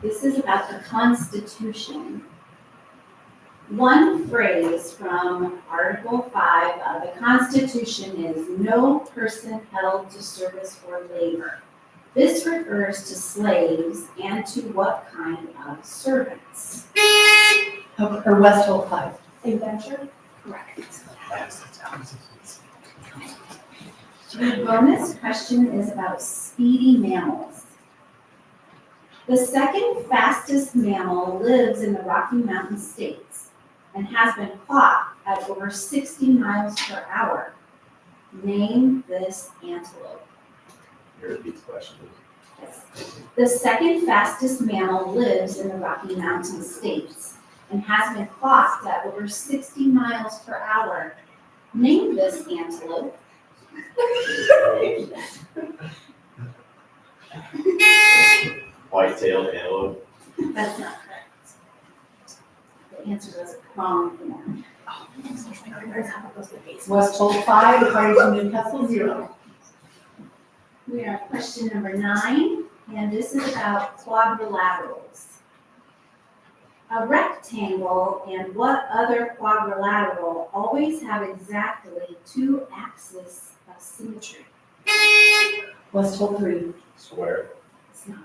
This is about the Constitution. One phrase from Article 5 of the Constitution is no person held to service or labor. This refers to slaves and to what kind of servants?
Or West Holt 5.
Indenture.
Correct. The bonus question is about speedy mammals. The second fastest mammal lives in the Rocky Mountain states and has been clocked at over 60 miles per hour. Name this antelope.
Here, repeat the question.
Yes. The second fastest mammal lives in the Rocky Mountain states and has been clocked at over 60 miles per hour. Name this antelope.
White-tailed antelope.
That's not correct. The answer was pronghorn.
West Holt 5. Harwich Newcastle 0.
We are at question number 9, and this is about quadrilaterals. A rectangle and what other quadrilateral always have exactly 2 axes of symmetry?
West Hole 3.
Square.
It's not.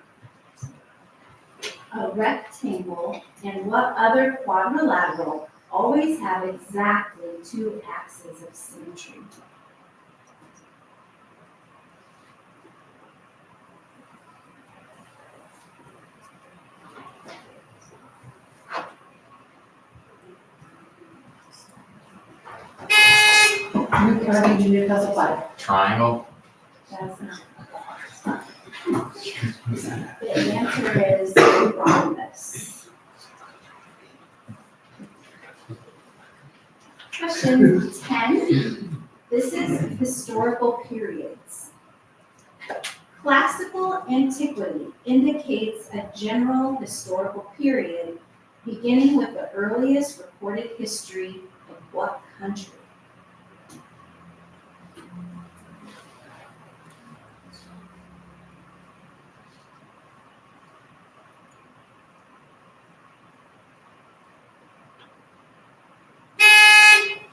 A rectangle and what other quadrilateral always have exactly 2 axes of symmetry?
Carnegie Newcastle 5.
Triangle.
That's not. The answer is rhombus. Question 10. This is historical periods. Classical antiquity indicates a general historical period beginning with the earliest recorded history of what country?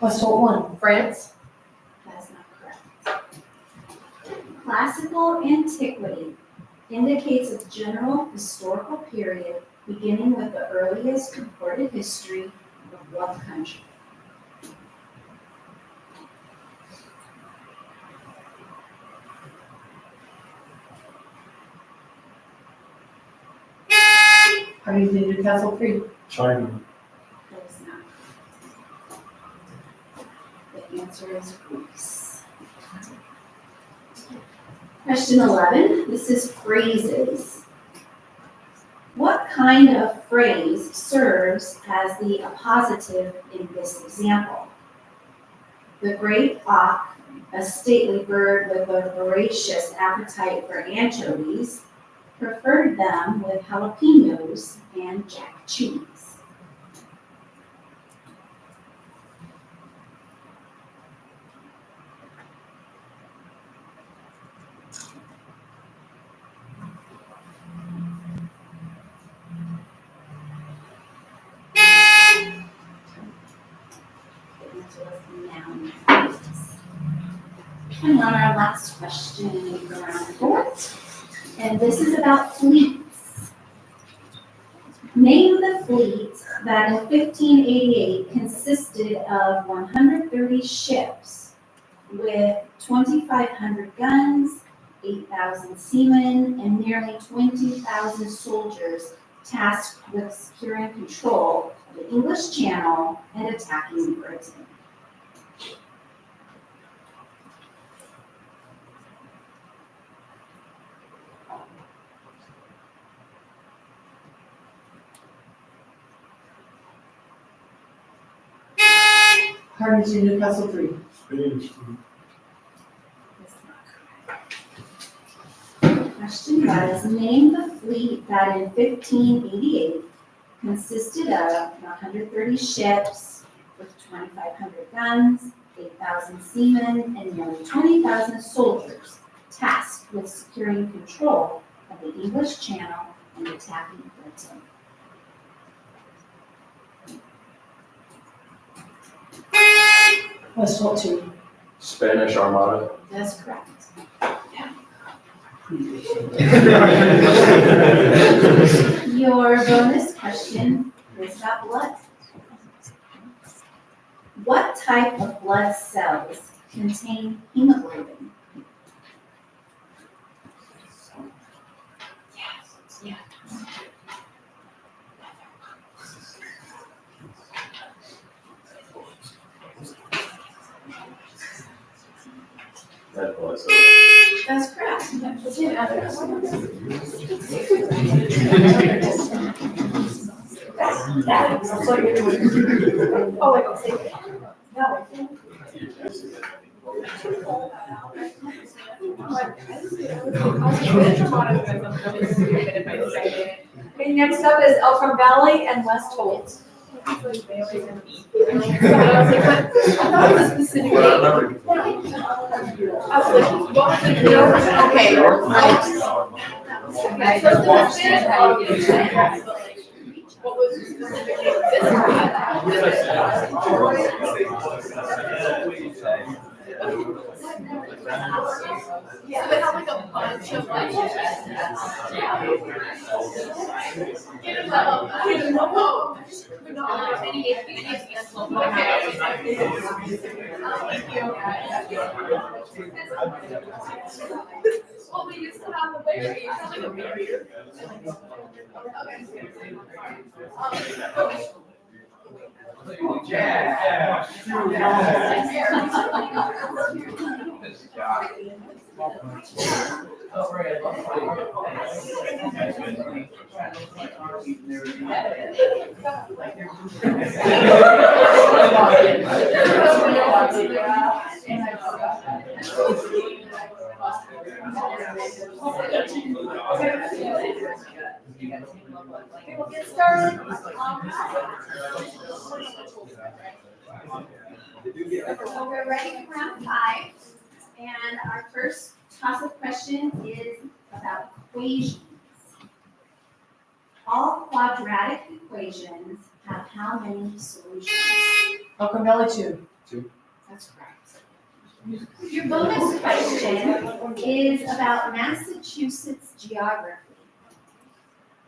West Hole 1.
France?
That's not correct. Classical antiquity indicates a general historical period beginning with the earliest recorded history of what country?
Carnegie Newcastle 3.
China.
That is not correct. The answer is Greece. Question 11, this is phrases. What kind of phrase serves as the appositive in this example? The great auk, a stately bird with a voracious appetite for anchovies, preferred them with jalapenos and jack cheese. The answer was noun phrases. And on our last question for round 4. And this is about fleets. Name the fleet that in 1588 consisted of 130 ships with 2,500 guns, 8,000 seamen, and nearly 20,000 soldiers tasked with securing control of the English Channel and attacking Britain.
Carnegie Newcastle 3.
Spanish.
Question was, name the fleet that in 1588 consisted of 130 ships with 2,500 guns, 8,000 seamen, and nearly 20,000 soldiers tasked with securing control of the English Channel and attacking Britain.
West Hole 2.
Spanish Armada.
That's correct. Your bonus question is about blood. What type of blood cells contain hemoglobin? Yes.
Red blood cells.
That's correct.
Oh, wait, I'll say it. No. Okay, next up is Elkhorn Valley and West Holt. I thought it was a specific
What
date.
number?
I was like, what was it? Okay. Okay, so the Spanish What was specifically this Yeah, they have like a bunch of like. Well, we used to have the baby, you have like a baby. Okay, we'll get started. So we're ready for round 5, and our first toss-up question is about equations. All quadratic equations have how many solutions?
Elkhorn Valley 2.
That's correct. Your bonus question is about Massachusetts geography.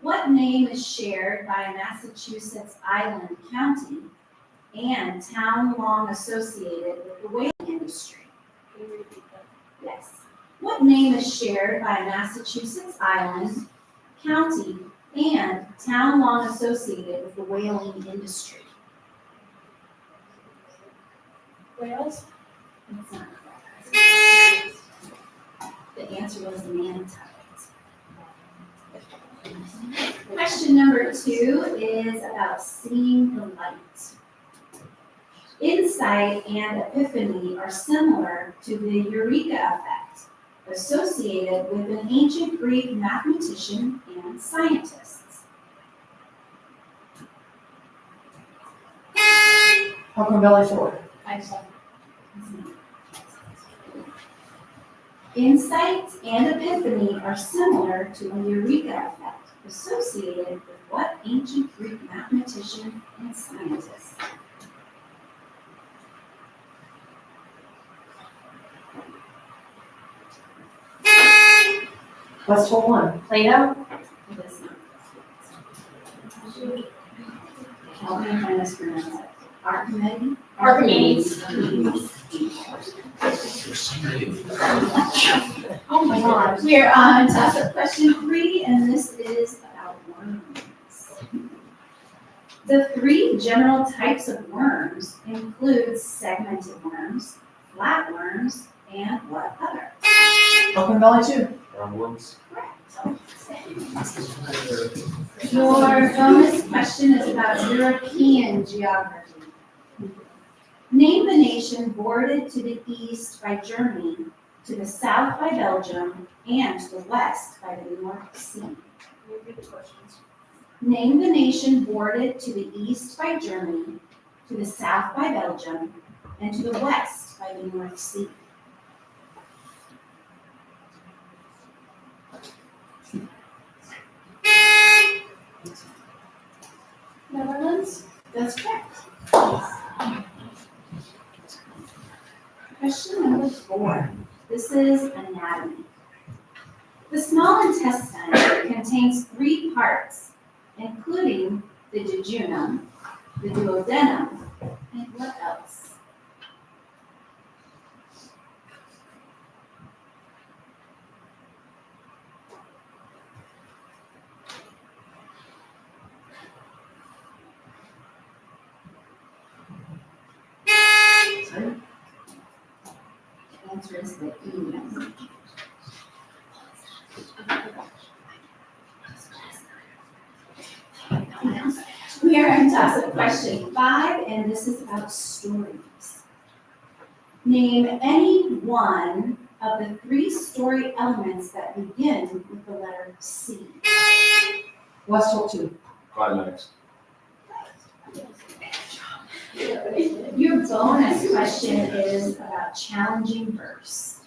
What name is shared by Massachusetts Island County and town long associated with the whaling industry? Yes. What name is shared by Massachusetts Island County and town long associated with the whaling industry?
Wales?
That's not correct. The answer was Nantucket. Question number 2 is about seeing the light. Insight and epiphany are similar to the eureka effect, associated with an ancient Greek mathematician and scientists.
Elkhorn Valley 4.
Insight and epiphany are similar to a eureka effect, associated with what ancient Greek mathematician and scientist?
Westfall 1.
Plato?
It is not. Help me if I mispronounce it. Archimedes?
Archimedes. Oh my God.
We're on toss-up question 3, and this is about worms. The 3 general types of worms include segmented worms, flatworms, and what other?
Elkhorn Valley 2.
Roundworms.
Your bonus question is about European geography. Name the nation bordered to the east by Germany, to the south by Belgium, and to the west by the North Sea. Name the nation bordered to the east by Germany, to the south by Belgium, and to the west by the North Sea.
Netherlands?
That's correct. Question number 4. This is anatomy. The small intestine contains 3 parts, including the jejunum, the duodenum, and what else? The answer is the ileum. We are on toss-up question 5, and this is about stories. Name any one of the 3 story elements that begin with the letter C.
Westfall 2.
Climax.
Your bonus question is about challenging verse.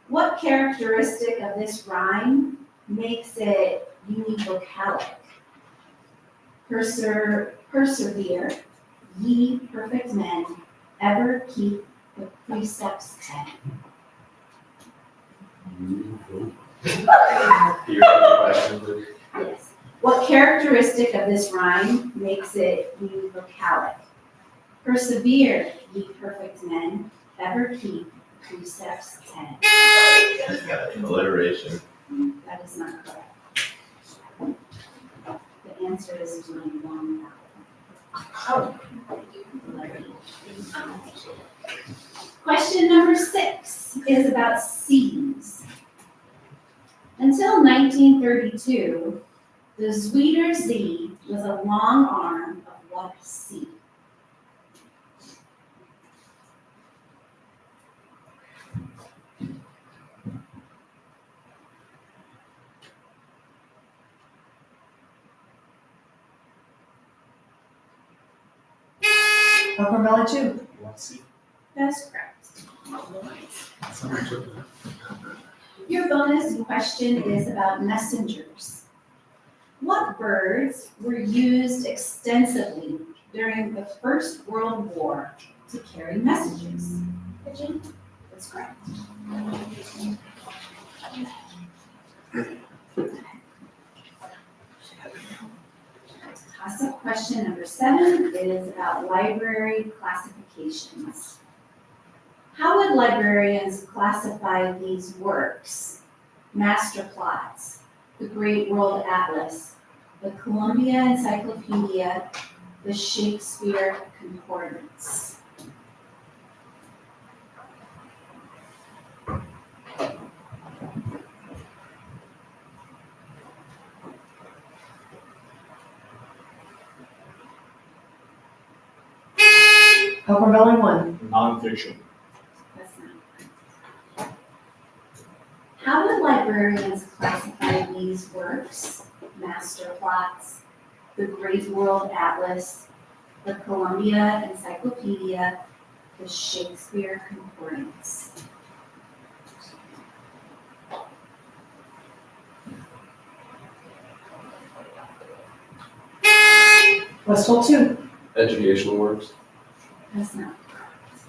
What characteristic of this rhyme makes it univocalic? Persevere, ye perfect men, ever keep the precepts 10.
Can you repeat the question, please?
Yes. What characteristic of this rhyme makes it univocalic? Persevere, ye perfect men, ever keep precepts 10.
Alliteration.
That is not correct. The answer is only one vowel. Question number 6 is about C's. Until 1932, the Zweiter Z was a long arm of what C?
Elkhorn Valley 2.
Let's see.
That's correct.
Someone took that.
Your bonus question is about messengers. What birds were used extensively during the First World War to carry messages? Pigeon? That's correct. Toss-up question number 7 is about library classifications. How would librarians classify these works? Master plots, the Great World Atlas, the Columbia Encyclopedia, the Shakespeare Concordance.
Elkhorn Valley 1.
Nonfiction.
That's not correct. How would librarians classify these works? Master plots, the Great World Atlas, the Columbia Encyclopedia, the Shakespeare Concordance.
Westfall 2.
Educational works.
That's not correct.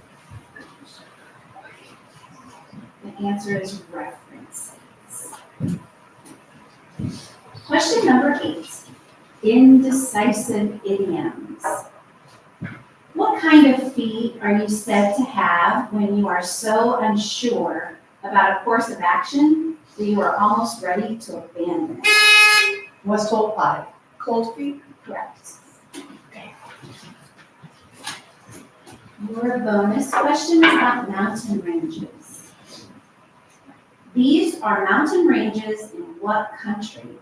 The answer is references. Question number 8, indecisive idioms. What kind of feat are you said to have when you are so unsure about a course of action that you are almost ready to abandon it?
Westfall 5.
Cold feet?
Correct. Your bonus question is about mountain ranges. These are mountain ranges in what country?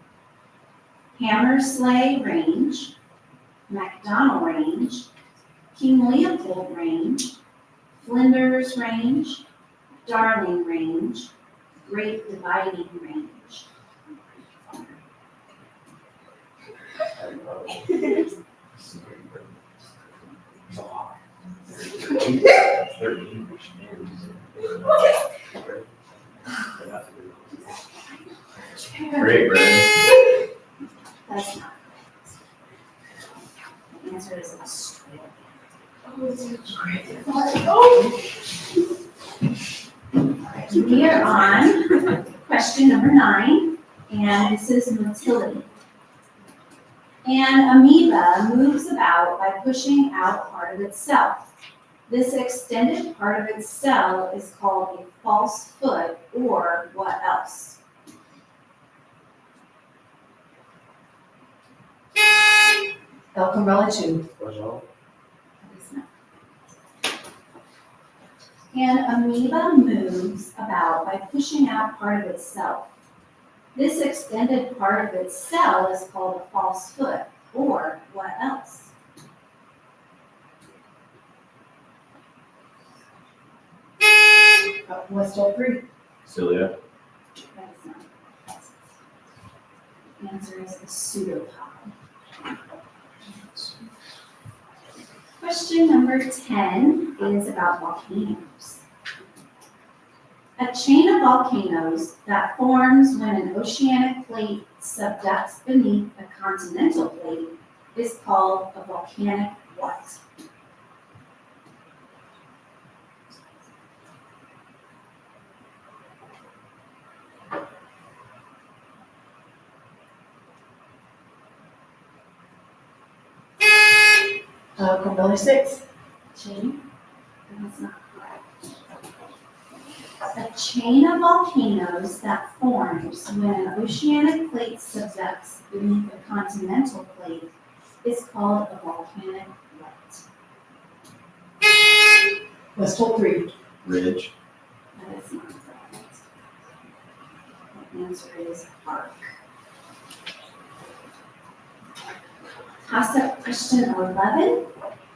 Hammersley Range, McDonnell Range, King Leopold Range, Flinders Range, Darling Range, Great Dividing Range.
Great, Brandon.
That's not correct. The answer is Australia. We are on question number 9, and this is motility. An amoeba moves about by pushing out part of its cell. This extended part of its cell is called a false foot, or what else?
Elkhorn Valley 2.
Flagell.
An amoeba moves about by pushing out part of itself. This extended part of its cell is called a false foot, or what else?
Westfall 3.
Cilia.
That is not correct. The answer is a pseudopod. Question number 10 is about volcanoes. A chain of volcanoes that forms when an oceanic plate subducts beneath a continental plate is called a volcanic what?
Elkhorn Valley 6.
Chain? That's not correct. A chain of volcanoes that forms when an oceanic plate subducts beneath a continental plate is called a volcanic what?
West Hole 3.
Ridge.
That is not correct. The answer is arc. Toss-up question 11.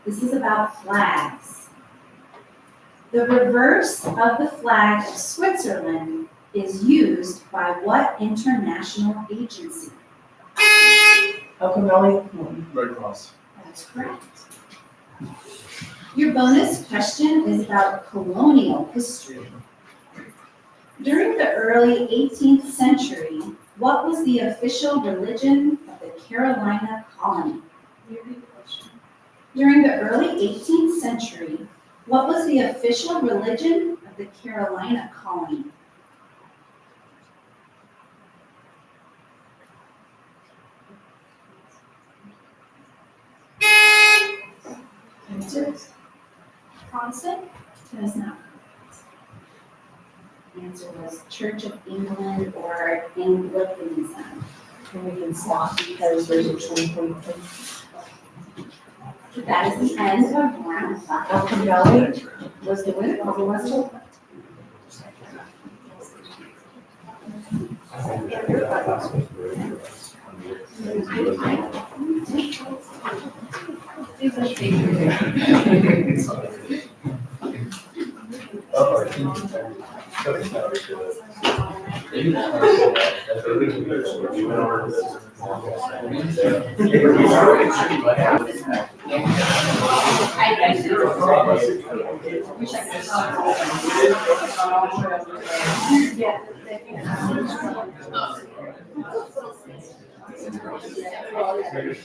This is about flags. The reverse of the flag of Switzerland is used by what international agency?
Elkhorn Valley 1.
Red Cross.
That's correct. Your bonus question is about colonial history. During the early 18th century, what was the official religion of the Carolina colony? During the early 18th century, what was the official religion of the Carolina colony? Answer? Protestant? That is not correct. The answer was Church of England or Anglicanism.
And we can stop because there's a 20
That is the end of round 5.
Elkhorn Valley was the winner over West Hole.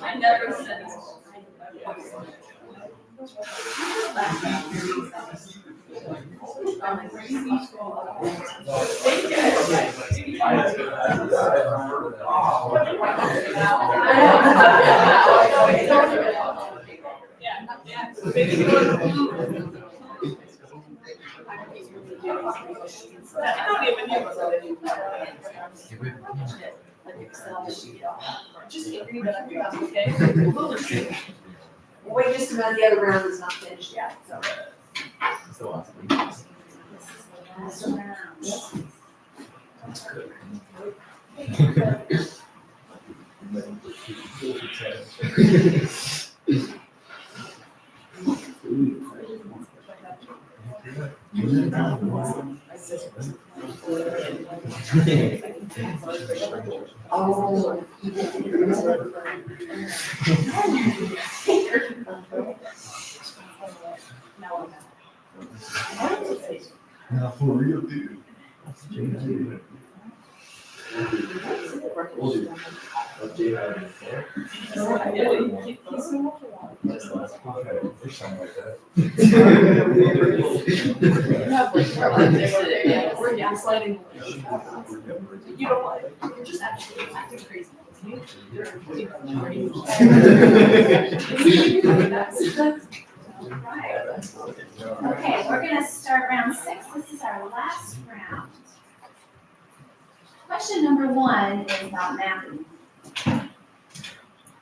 I never said. Just agree that I'm okay.
Wait just a minute, the other round is not finished yet, so.
It's the last one.
Last round.
Oh.
Now, for real, dude.
We're gaslighting. You don't like, you're just acting crazy.
Okay, we're gonna start round 6. This is our last round. Question number 1 is about mapping.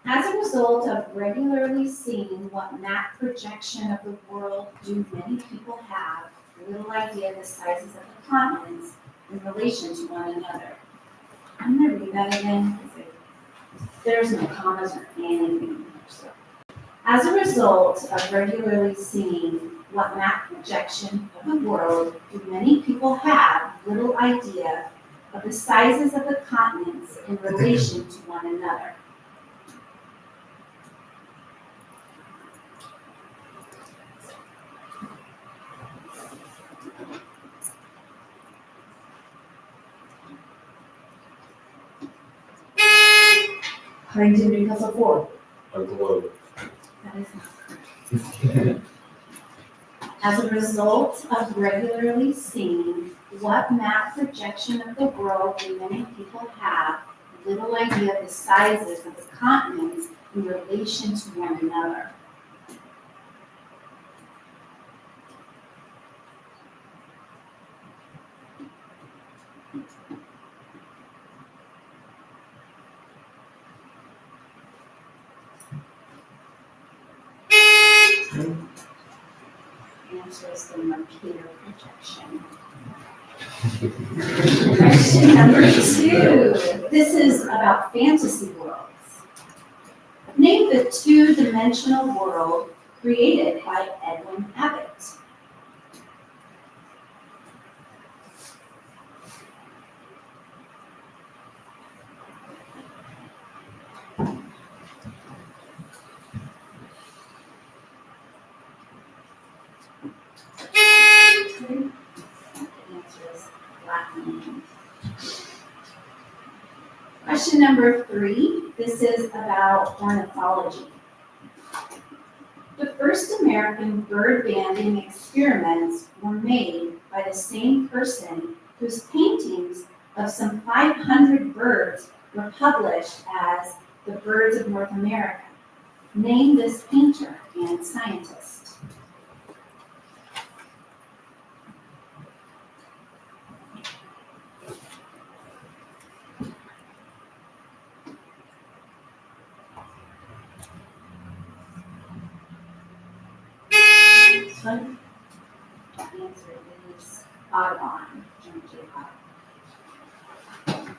As a result of regularly seeing what map projection of the world do many people have little idea the sizes of the continents in relation to one another. I'm gonna read that again because there's no commas or anything. So, as a result of regularly seeing what map projection of the world do many people have little idea of the sizes of the continents in relation to one another.
Huntington, Newcastle 4.
A globe.
That is not correct. As a result of regularly seeing what map projection of the world do many people have little idea of the sizes of the continents in relation to one another. The answer is the Mercator projection. Question number 2. This is about fantasy worlds. Name the two-dimensional world created by Edwin Abbott. The answer is Black Moon. Question number 3. This is about ornithology. The first American bird banding experiments were made by the same person whose paintings of some 500 birds were published as The Birds of North America. Name this painter and scientist.
Son?
The answer is Audubon, John J. Audubon.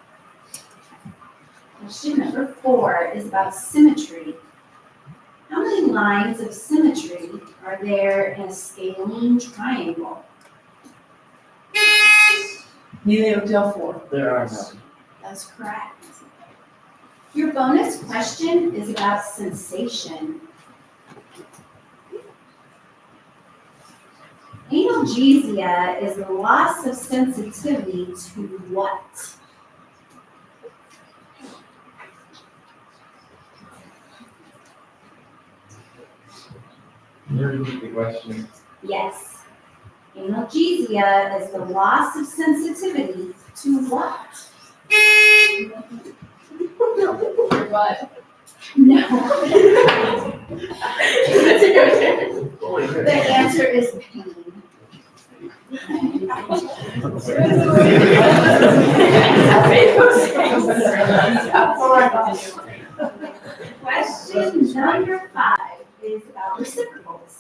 Question number 4 is about symmetry. How many lines of symmetry are there in a scalene triangle?
Neely O'Dell 4.
There are none.
That's correct. Your bonus question is about sensation. Analgesia is the loss of sensitivity to what?
Can you repeat the question?
Yes. Analgesia is the loss of sensitivity to what?
Your butt.
No. The answer is pain. Question number 5 is about reciprocals.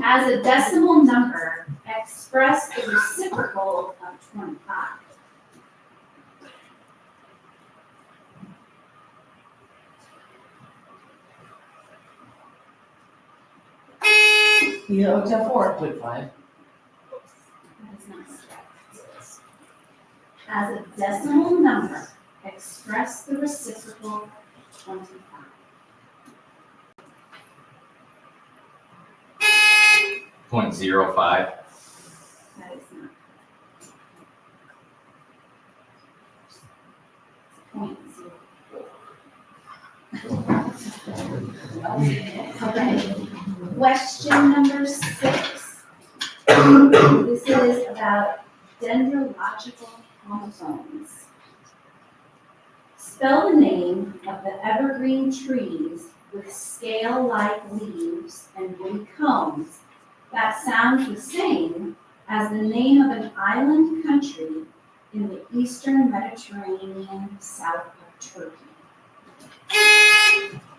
As a decimal number, express the reciprocal of 25.
Neely O'Dell 4.
0.5.
That is not correct. As a decimal number, express the reciprocal of 25.
0.05.
That is not correct. Okay. Question number 6. This is about dendrological chromosomes. Spell the name of the evergreen trees with scale-like leaves and woody cones that sounds the same as the name of an island country in the eastern Mediterranean south of Turkey.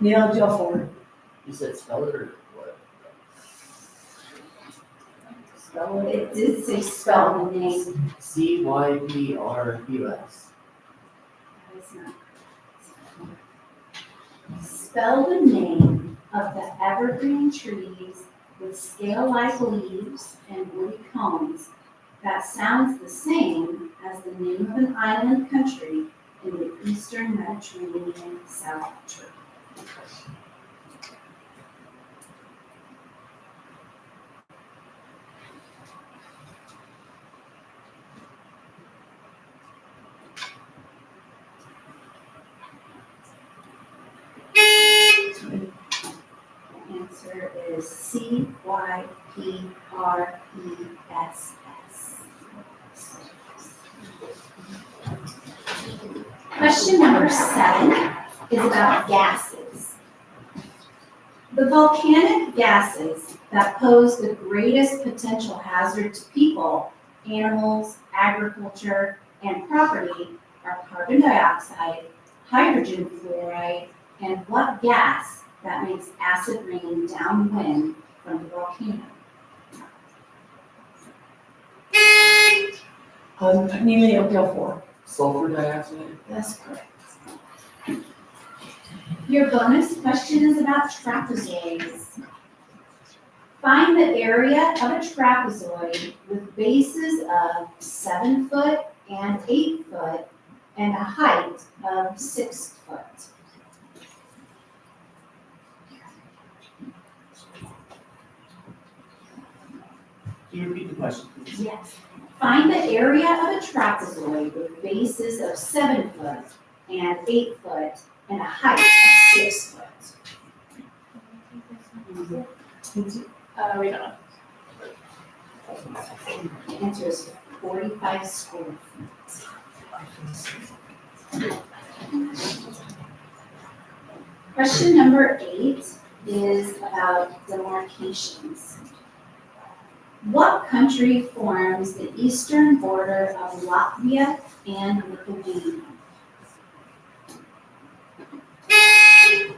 Neely O'Dell 4.
You said spell it or what?
So it did say spell the name.
CYPRUS.
That is not correct. Spell the name of the evergreen trees with scale-like leaves and woody cones that sounds the same as the name of an island country in the eastern Mediterranean south of Turkey. answer is CYPRESS. Question number 7 is about gases. The volcanic gases that pose the greatest potential hazard to people, animals, agriculture, and property are carbon dioxide, hydrogen fluoride, and what gas that makes acid rain downwind from the volcano?
Neely Oakdale 4.
Sulfur dioxide?
That's correct. Your bonus question is about trapezoids. Find the area of a trapezoid with bases of 7 foot and 8 foot and a height of 6 foot.
Can you repeat the question, please?
Yes. Find the area of a trapezoid with bases of 7 foot and 8 foot and a height of 6 foot.
We don't know.
The answer is 45 square feet. Question number 8 is about demarcations. What country forms the eastern border of Latvia and Lithuania?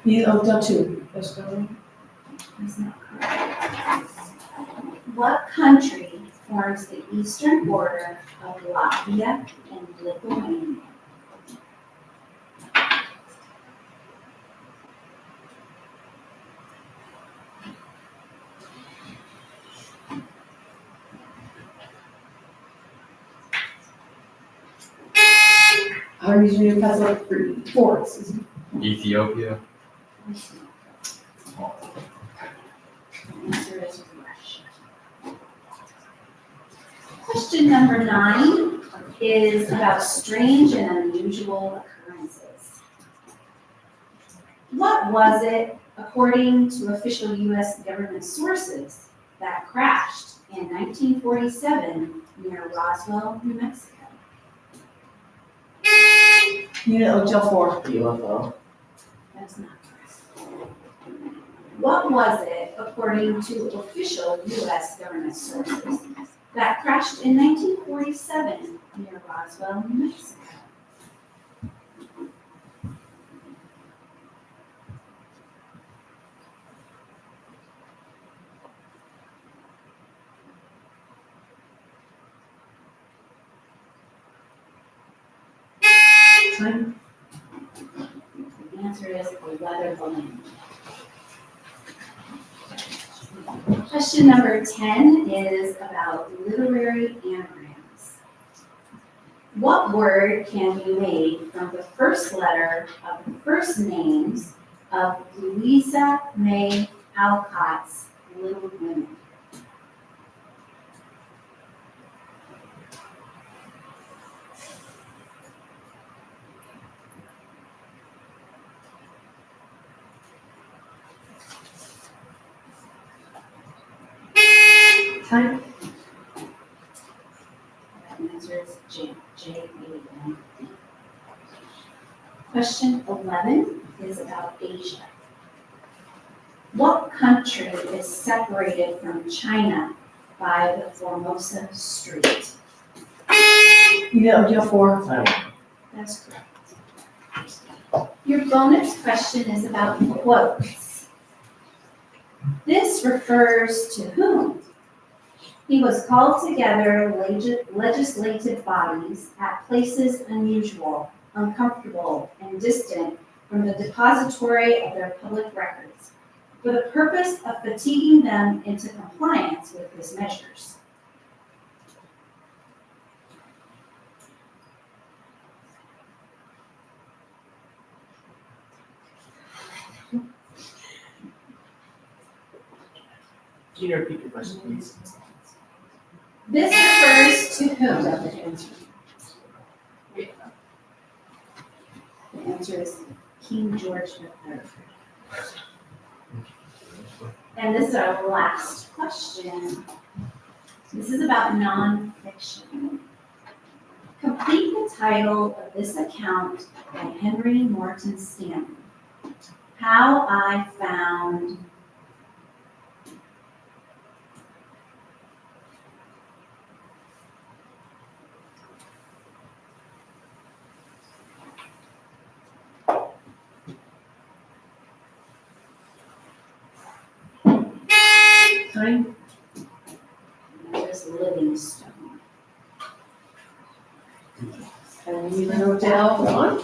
Neely Oakdale 2.
That's not correct. What country forms the eastern border of Latvia and Lithuania?
Our region Newcastle 3. 4, excuse me.
Ethiopia.
The answer is Russia. Question number 9 is about strange and unusual occurrences. What was it, according to official U.S. government sources, that crashed in 1947 near Roswell, New Mexico?
Neely Oakdale 4.
UFO?
That's not correct. What was it, according to official U.S. government sources, that crashed in 1947 near Roswell, New Mexico?
Time.
The answer is a weather balloon. Question number 10 is about literary anagrams. What word can be made from the first letter of the first names of Louisa May Alcott's Little Women?
Time.
The answer is J-A-N. Question 11 is about Asia. What country is separated from China by the Formosa Strait?
Neely Oakdale 4.
Taiwan.
That's correct. Your bonus question is about quotes. This refers to whom? He was called together legislative bodies at places unusual, uncomfortable, and distant from the depository of their public records, for the purpose of fatiguing them into compliance with his measures.
Can you repeat your question, please?
This refers to whom? The answer is King George III. And this is our last question. This is about nonfiction. Complete the title of this account by Henry Morton Stanley. How I Found.
Time?
There's Livingstone.
And you know down on?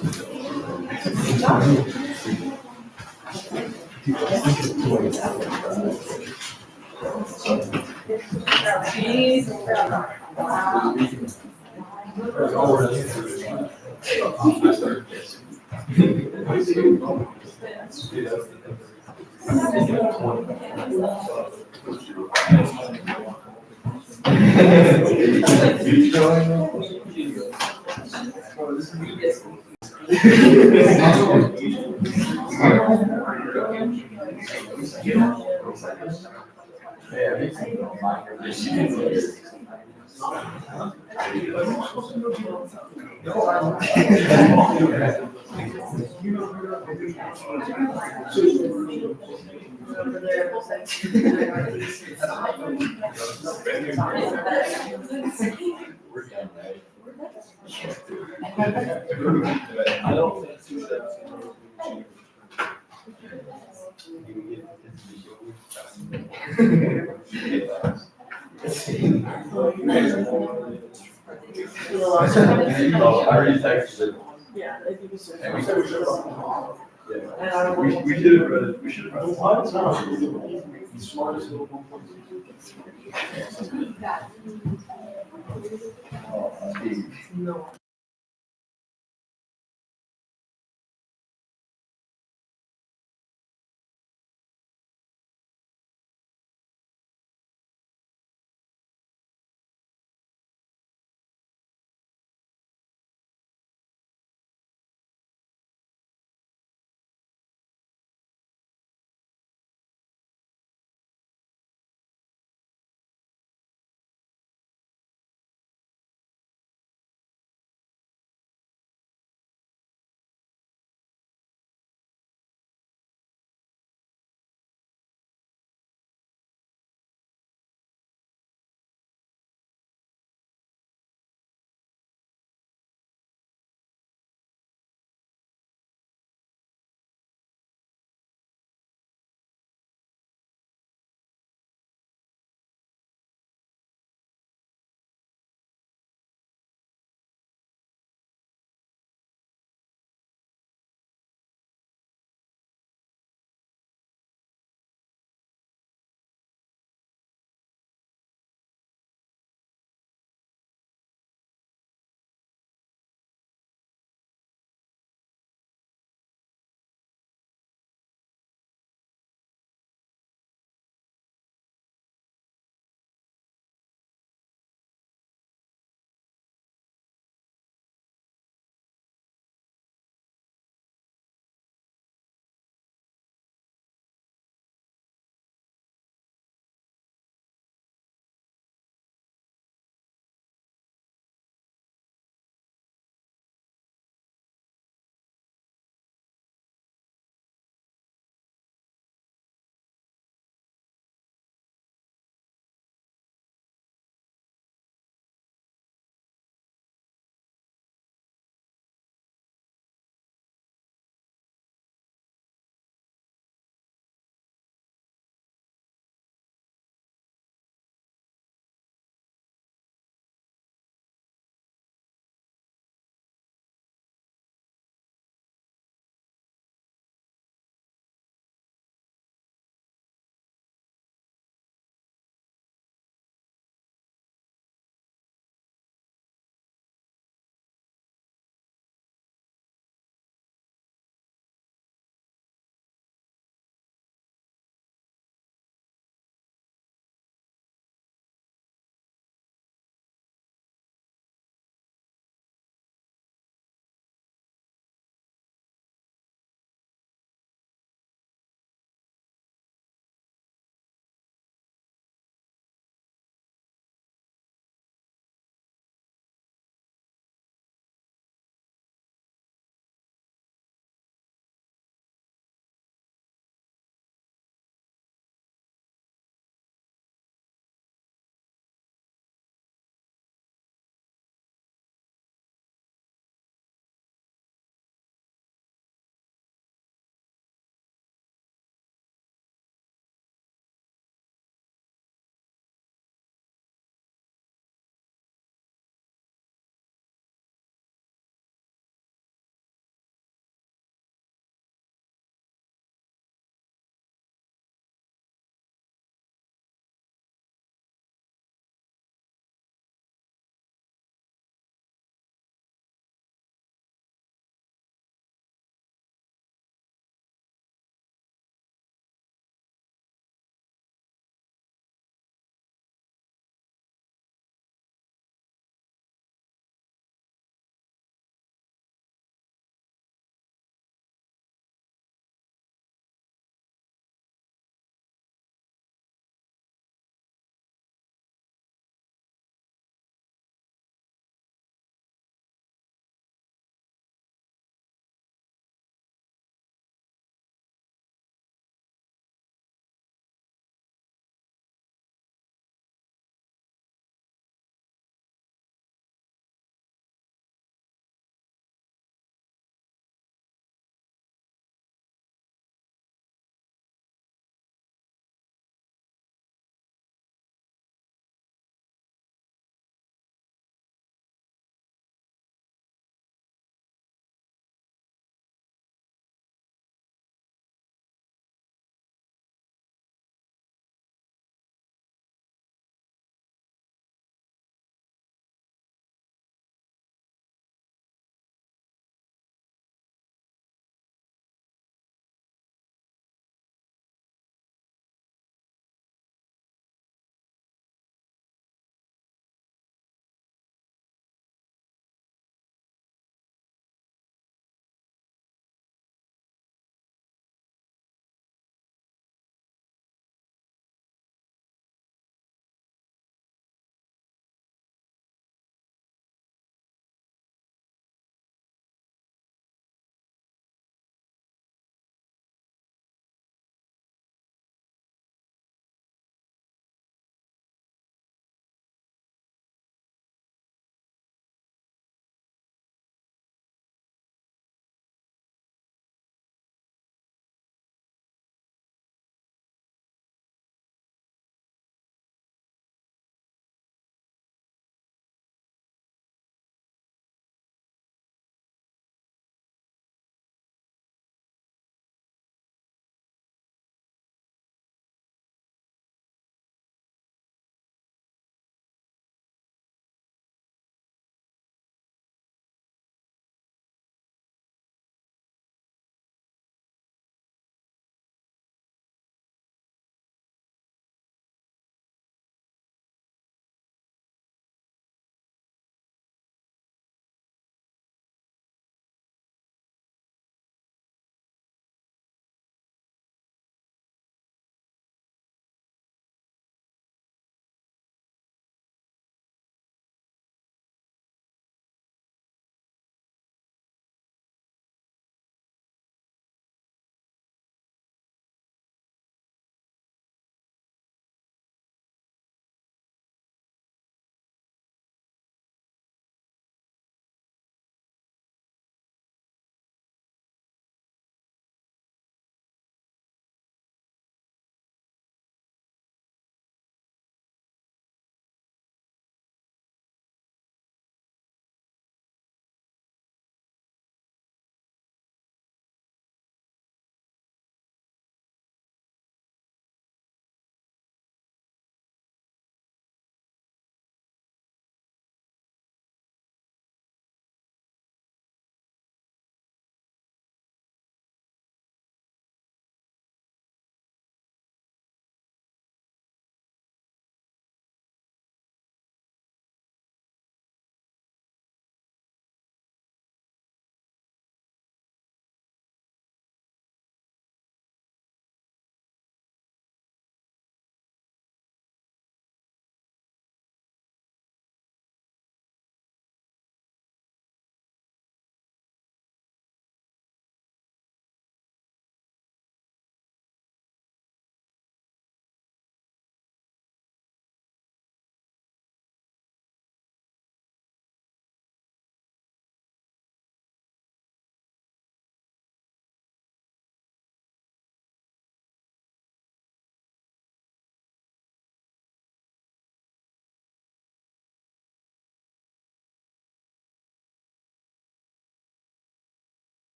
We're done, right? I don't think two steps. Oh, I already texted.
Yeah, I think it's.
And we should have read it.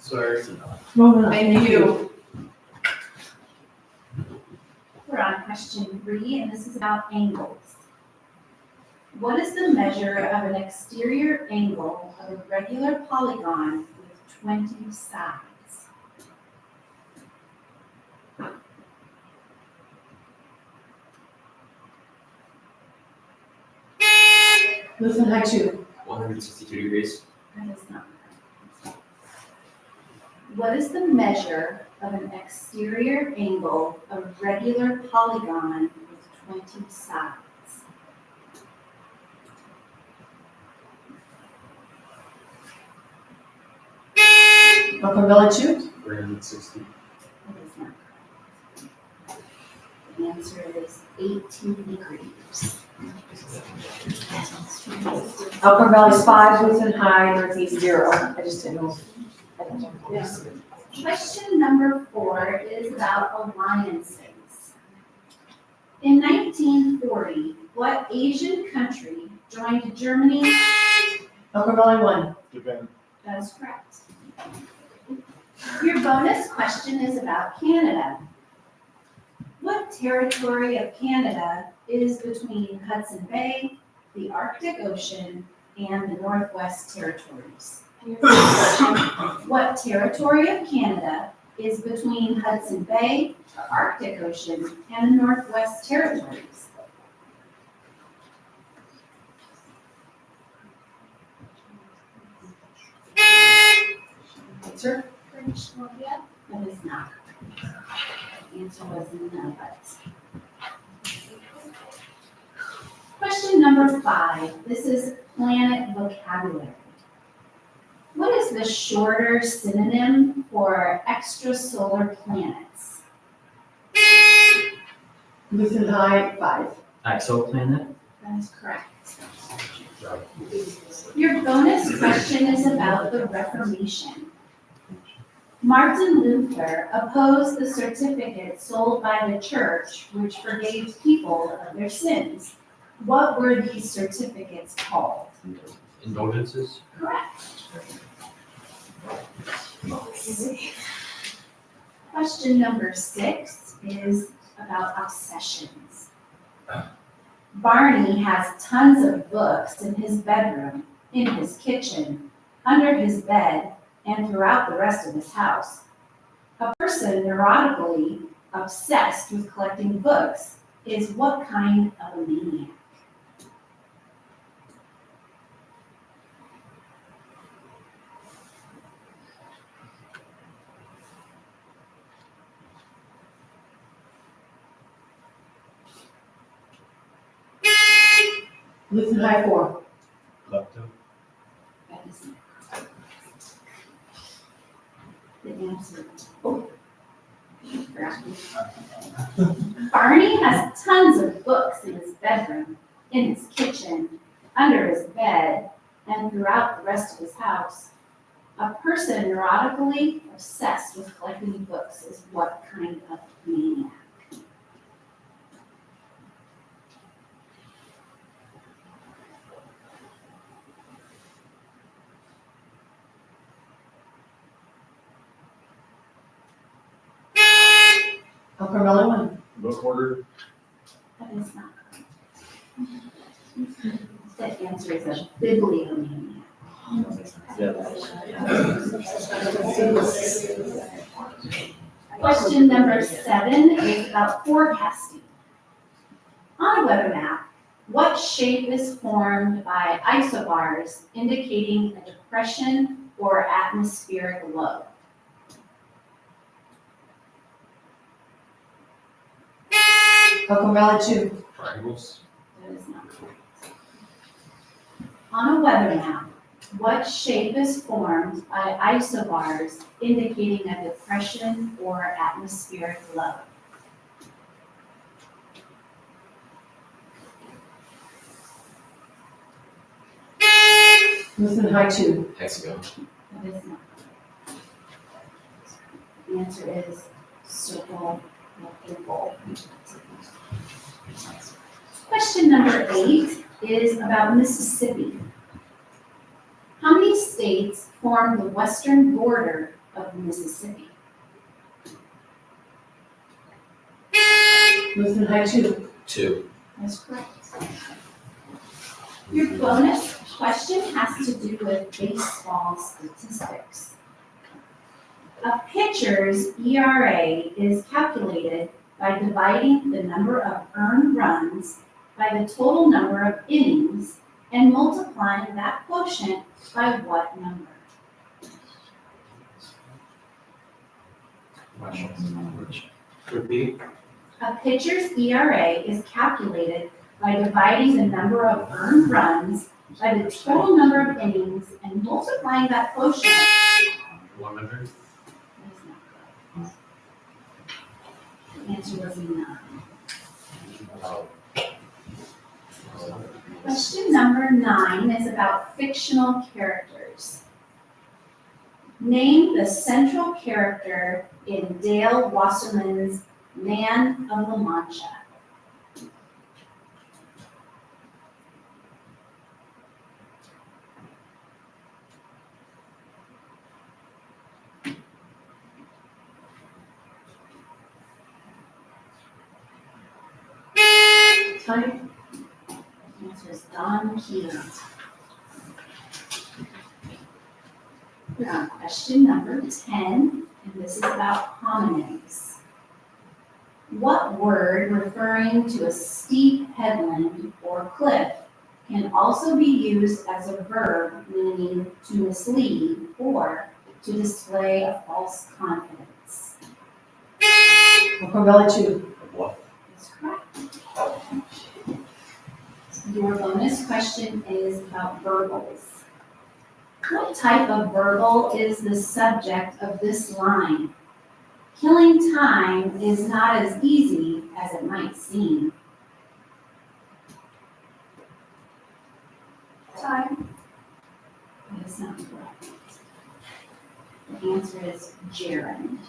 Sorry.
Moving on.
Thank you.
We're on question 3, and this is about angles. What is the measure of an exterior angle of a regular polygon with 20 sides?
Listen, high 2.
162 degrees.
That is not correct. What is the measure of an exterior angle of a regular polygon with 20 sides?
Elkhorn Valley 2.
360.
That is not correct. The answer is 18 degrees.
Elkhorn Valley's 5, Lutheran High, Northeast 0. I just didn't know. I don't know.
Question number 4 is about alliances. In 1940, what Asian country joined Germany?
Elkhorn Valley 1.
Japan.
That is correct. Your bonus question is about Canada. What territory of Canada is between Hudson Bay, the Arctic Ocean, and the Northwest Territories? What territory of Canada is between Hudson Bay, the Arctic Ocean, and the Northwest Territories?
Answer?
British Columbia.
That is not correct. The answer was Nunavut. Question number 5. This is planet vocabulary. What is the shorter synonym for extrasolar planets?
Lutheran High 5.
Exoplanet.
That is correct. Your bonus question is about the Reformation. Martin Luther opposed the certificate sold by the church which forgave people of their sins. What were these certificates called?
Indulgences.
Correct. Question number 6 is about obsessions. Barney has tons of books in his bedroom, in his kitchen, under his bed, and throughout the rest of his house. A person neurotically obsessed with collecting books is what kind of a maniac?
Lutheran High 4.
Klepto.
That is not correct. The answer. Oh. Forgot. Barney has tons of books in his bedroom, in his kitchen, under his bed, and throughout the rest of his house. A person neurotically obsessed with collecting books is what kind of maniac?
Elkhorn Valley 1.
Book hoarder.
That is not correct. The answer is a bibliomaniac. Question number 7 is about forecasting. On a weather map, what shape is formed by isobars indicating a depression or atmospheric low?
Elkhorn Valley 2.
Triangles.
That is not correct. On a weather map, what shape is formed by isobars indicating a depression or atmospheric low?
Lutheran High 2.
Hexagon.
That is not correct. The answer is circle or oval. Question number 8 is about Mississippi. How many states form the western border of Mississippi?
Lutheran High 2.
2.
That's correct. Your bonus question has to do with baseball statistics. A pitcher's ERA is calculated by dividing the number of earned runs by the total number of innings and multiplying that quotient by what number?
Repeat.
A pitcher's ERA is calculated by dividing the number of earned runs by the total number of innings and multiplying that quotient.
100.
The answer was 9.
Oh.
Question number 9 is about fictional characters. Name the central character in Dale Wasserman's Man of La Mancha.
Time.
The answer is Don Quixote. We're on question number 10, and this is about homonyms. What word referring to a steep headland or cliff can also be used as a verb meaning to mislead or to display a false confidence?
Oakland Valley 2.
What?
That's correct. Your bonus question is about verbals. What type of verbal is the subject of this line? Killing time is not as easy as it might seem.
Time.
That is not correct. The answer is gerund.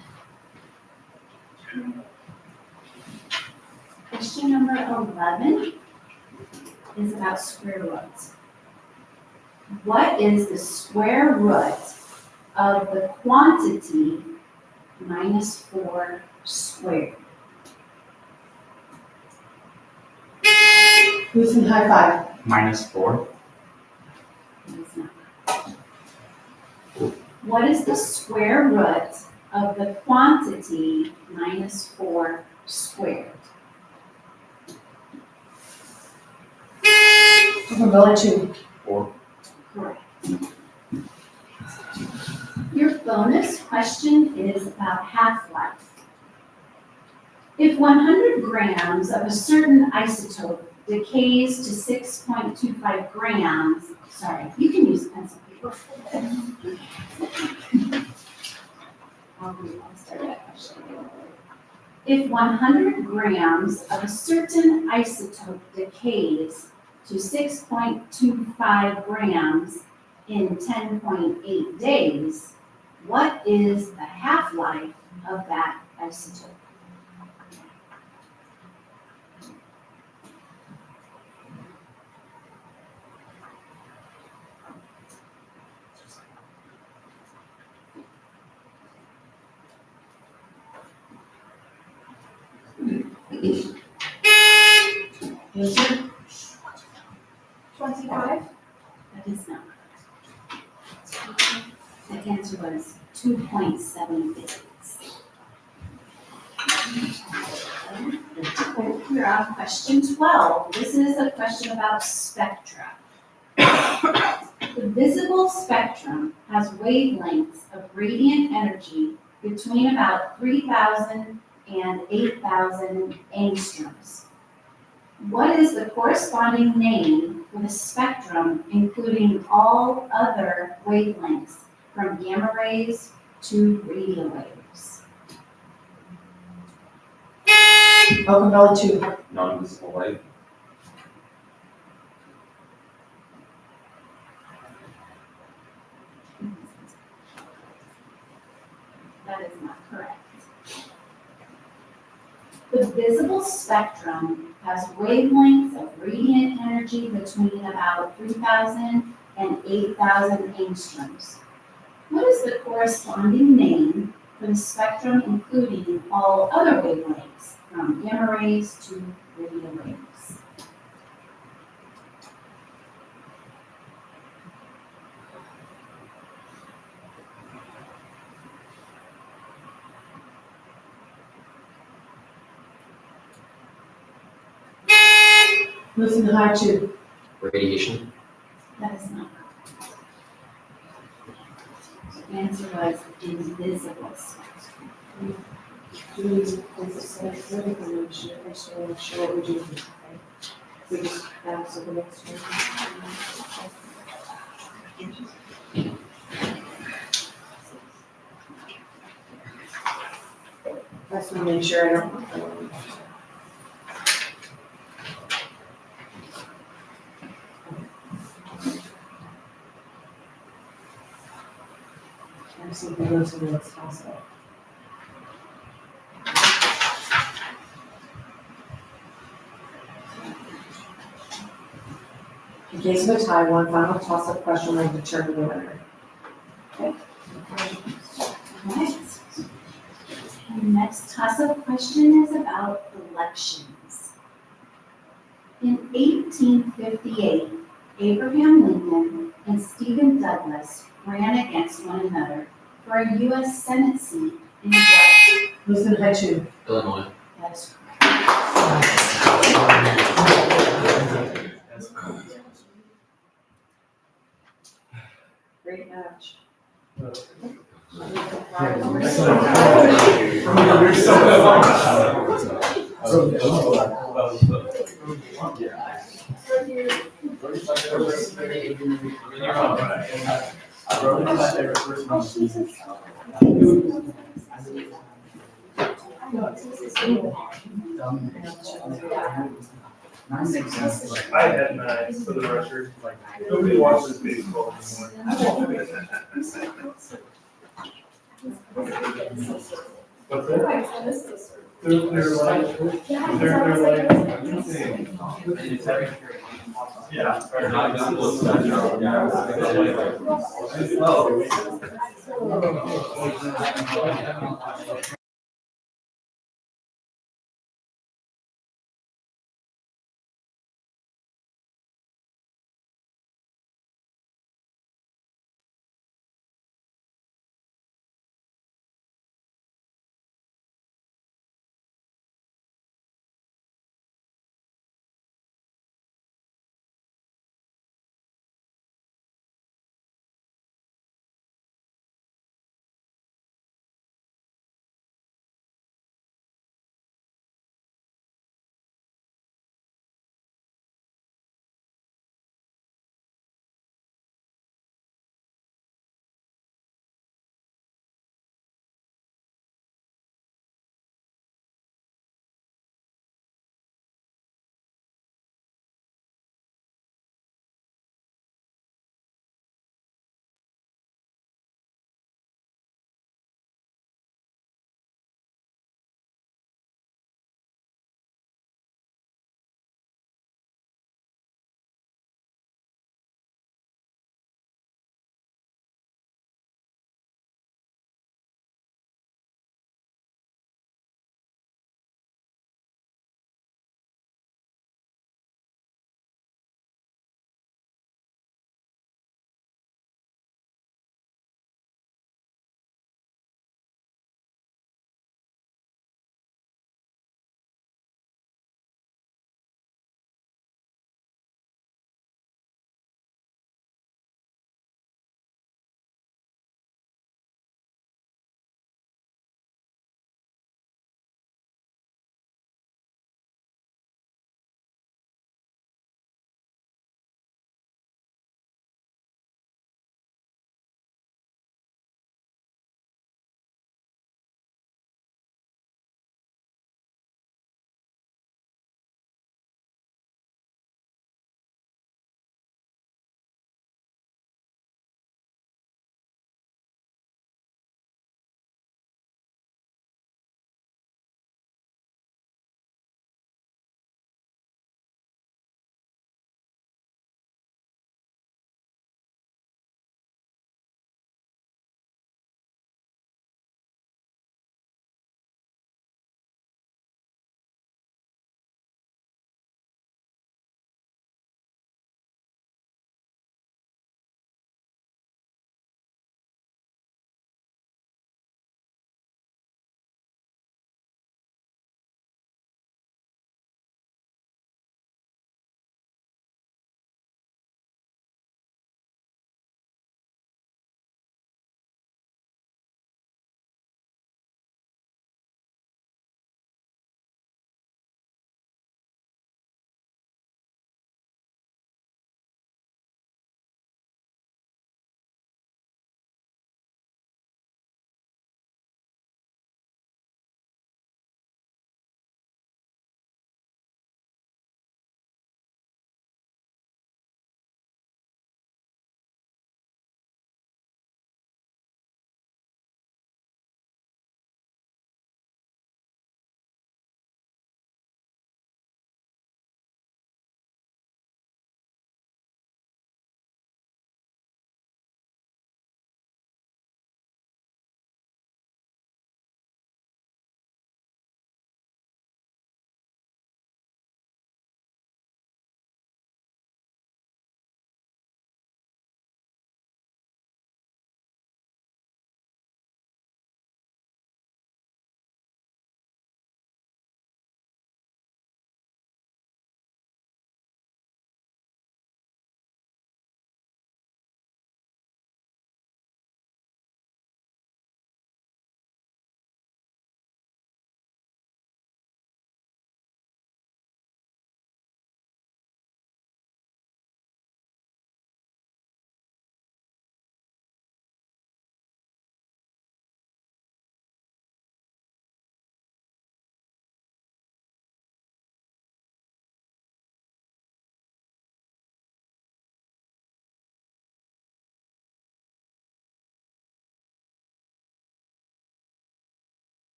Question number 11 is about square roots. What is the square root of the quantity minus 4 squared?
Lutheran High 5.
-4.
That is not. What is the square root of the quantity minus 4 squared?
Oakland Valley 2.
4.
Correct. Your bonus question is about half-life. If 100 grams of a certain isotope decays to 6.25 grams, sorry, you can use pencil paper. I'll start that question. If 100 grams of a certain isotope decays to 6.25 grams in 10.8 days, what is the half-life of that isotope?
Answer.
25.
That is not correct. The answer was 2.7 days. We're on question 12. This is a question about spectra. The visible spectrum has wavelengths of radiant energy between about 3,000 and 8,000 angstroms. What is the corresponding name for the spectrum including all other wavelengths from gamma rays to radio waves?
Oakland Valley 2.
Non-visible light.
That is not correct. The visible spectrum has wavelengths of radiant energy between about 3,000 and 8,000 angstroms. What is the corresponding name for the spectrum including all other wavelengths, from gamma rays to radio waves?
Listen to high two.
Radiation.
That is not correct. The answer was invisible spectrum.
We just bounce to the next one. I just want to make sure I don't. I just need to go to the next also. In case of a tie, one final toss-up question will determine the winner.
Right. And the next toss-up question is about elections. In 1858, Abraham Lincoln and Stephen Douglas ran against one another for a U.S. Senate seat in what?
Listen high two.
Illinois.
That is correct.
Great match.
You're so
I had nine for the record. Nobody watches baseball anymore. What's that? They're like, yeah.